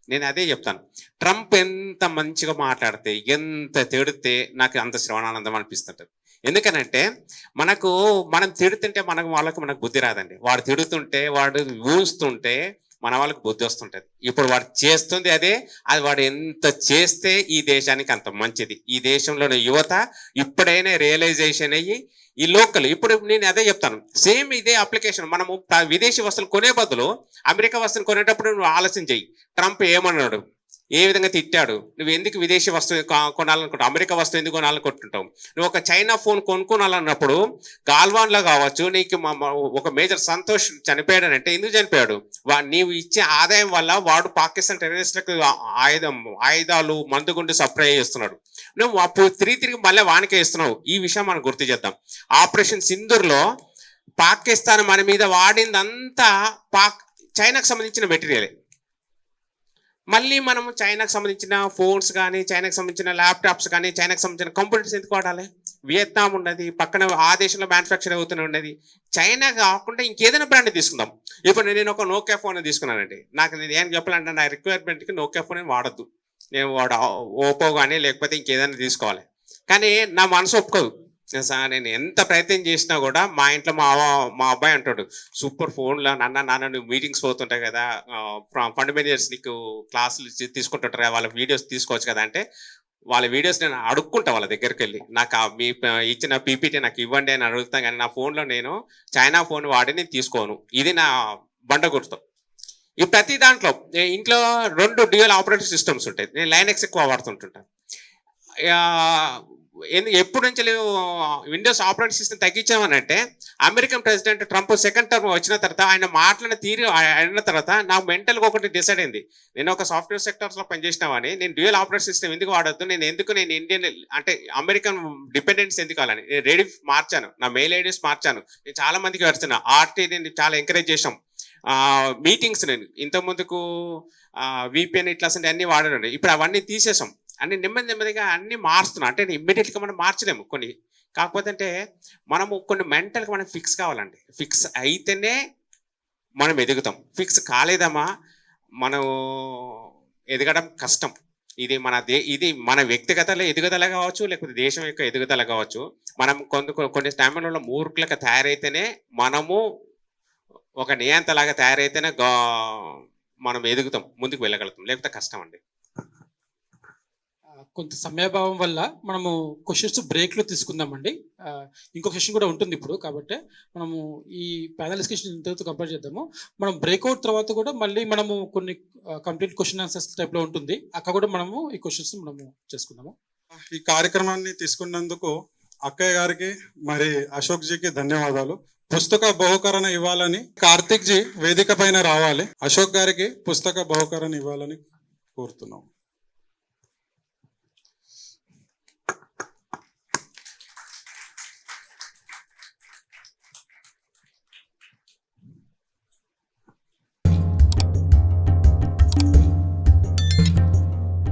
నేను అదే చెప్తాను. ట్రంప్ ఎంత మంచిగా మాట్లాడితే ఎంత తిడితే నాకు అంత శ్రవణానందం అనిపిస్తుంటుంది. ఎందుకనంటే మనం తిడుతుంటే మనకు బుద్ధి రాదండి. వాడు తిడుతుంటే వాడు ఊస్తుంటే మన వాళ్ళకి బుద్ధి వస్తుంటుంది. ఇప్పుడు వాడు చేస్తుంది అదే. అది వాడు ఎంత చేస్తే ఈ దేశానికి అంత మంచిది. ఈ దేశంలోని యువత ఇప్పుడైనా రియలైజేషన్ అయ్యి ఈ లోకల్, ఇప్పుడు నేను అదే చెప్తాను, సేమ్ ఇదే అప్లికేషన్ మనము విదేశీ వస్తువులు కొనే బదులు అమెరికా వస్తువులు కొనేటప్పుడు నువ్వు ఆలోచన చెయ్యి. ట్రంప్ ఏమన్నాడు, ఏ విధంగా తిట్టాడు, నువ్వు ఎందుకు విదేశీ వస్తువు కొనాలనుకుంటావు, అమెరికా వస్తువు ఎందుకు కొనాలనుకుంటుంటావు? నువ్వు ఒక చైనా ఫోన్ కొనుక్కోనాలన్నప్పుడు గాల్వాన్లో కావచ్చు, నీకు ఒక మేజర్ సంతోష్ చనిపోయాడనంటే ఎందుకు చనిపోయాడు? నీవు ఇచ్చే ఆదాయం వల్ల వాడు పాకిస్తాన్ టెర్రరిస్టులకు ఆయుధాలు మందుగుండు సప్లై చేస్తున్నాడు. నువ్వు అప్పుడు తిరిగి మళ్ళీ వానికే ఇస్తున్నావు. ఈ విషయం మనం గుర్తు చేద్దాం. ఆపరేషన్ సింధూర్లో పాకిస్తాన్ మన మీద వాడిందంతా చైనాకు సంబంధించిన మెటీరియలే. మళ్ళీ మనము చైనాకు సంబంధించిన ఫోన్స్ కానీ, చైనాకు సంబంధించిన ల్యాప్టాప్స్ కానీ, చైనాకు సంబంధించిన కంప్యూటర్స్ ఎందుకు వాడాలి? వియత్నాం ఉన్నది పక్కన, ఆ దేశంలో మ్యానుఫ్యాక్చర్ అవుతూనే ఉన్నది. చైనా కాకుండా ఇంకేదైనా బ్రాండ్ తీసుకుందాం. ఇప్పుడు నేను ఒక నోకియా ఫోన్ తీసుకున్నానండి. నేను ఏం చెప్పాలంటే నా రిక్వైర్మెంట్కి నోకియా ఫోన్ వాడద్దు, నేను ఓపో కానీ లేకపోతే ఇంకేదైనా తీసుకోవాలి. కానీ నా మనసు ఒప్పుకోదు. నేను ఎంత ప్రయత్నం చేసినా కూడా మా ఇంట్లో మా అబ్బాయి అంటాడు, సూపర్ ఫోన్లో నాన్న నువ్వు మీటింగ్స్ పోతుంటాయి కదా, ఫండ్ మేనేజర్స్ నీకు క్లాసులు తీసుకుంటుంటారు కదా, వాళ్ళ వీడియోస్ తీసుకోవచ్చు కదా అంటే వాళ్ళ వీడియోస్ నేను అడుక్కుంటా వాళ్ళ దగ్గరికి వెళ్ళి, నాకు మీ ఇచ్చిన పీపీటీ నాకు ఇవ్వండి అని అడుగుతాను. కానీ నా ఫోన్లో నేను చైనా ఫోన్ వాడి నేను తీసుకోను. ఇది నా బండ గుర్తు. ఈ ప్రతి దాంట్లో ఇంట్లో 2 డ్యూయల్ ఆపరేటింగ్ సిస్టమ్స్ ఉంటాయి. నేను లైనెక్స్ ఎక్కువ వాడుతుంటుంటాను. ఎప్పుడు నుంచి విండోస్ ఆపరేటింగ్ సిస్టమ్ తగ్గించామనంటే American president Trump second term వచ్చిన తర్వాత ఆయన మాట్లాడిన తీరు అయిన తర్వాత నాకు మెంటల్గా ఒకటి డిసైడ్ అయింది. నేను ఒక సాఫ్ట్వేర్ సెక్టర్స్లో పనిచేసినామని, నేను డ్యూయల్ ఆపరేటింగ్ సిస్టమ్ ఎందుకు వాడద్దు, నేను ఇండియన్ అంటే అమెరికన్ డిపెండెన్స్ ఎందుకు అలని నేను రెడీ మార్చాను, నా మెయిల్ ఐడీస్ మార్చాను. నేను చాలా మందికి వెళ్తున్నా. ఆర్టీ నేను చాలా ఎంకరేజ్ చేసాం. మీటింగ్స్ నేను ఇంతకుముందుకు VPN ఇట్లా అన్నీ వాడాను. ఇప్పుడు అవన్నీ తీసేసాం. అన్ని నెమ్మదిగా అన్ని మారుస్తున్నాం. అంటే ఇమ్మీడియట్గా మనం మార్చలేము కొన్ని. కాకపోతే అంటే మనము కొన్ని మెంటల్గా మనం ఫిక్స్ కావాలండి. ఫిక్స్ అయితేనే మనం ఎదుగుతాం. ఫిక్స్ కాలేదమ్మా మనం ఎదగడం కష్టం. ఇది మన వ్యక్తిగత ఎదుగుదల కావచ్చు, లేకపోతే దేశం యొక్క ఎదుగుదల కావచ్చు. మనం కొన్ని టైంలో మూర్ఖులుగా తయారైతేనే, మనము ఒక నియంతలాగా తయారైతేనే మనం ఎదుగుతాం, ముందుకు వెళ్ళగలుగుతాం, లేకపోతే కష్టం అండి. కొంత సమయభావం వల్ల మనము క్వశ్చన్స్ బ్రేక్లో తీసుకుందామండి. ఇంకో క్వశ్చన్ కూడా ఉంటుంది ఇప్పుడు, కాబట్టి మనము ఈ ప్యానల్ డిస్కషన్ ఇంతతో కంప్లీట్ చేద్దాము. మనం బ్రేక్అవుట్ తర్వాత కూడా మళ్ళీ మనము కొన్ని కంప్లీట్ క్వశ్చన్ ఆన్సర్స్ టైప్లో ఉంటుంది, అక్కడ కూడా మనము ఈ క్వశ్చన్స్ మనము చేసుకుందాము. ఈ కార్యక్రమాన్ని తీసుకున్నందుకు అక్కయ్య గారికి మరి అశోక్ జీకి ధన్యవాదాలు. పుస్తక బహుకరణ ఇవ్వాలని కార్తిక్ జీ వేదిక పైన రావాలి. అశోక్ గారికి పుస్తక బహుకరణ ఇవ్వాలని కోరుతున్నాం.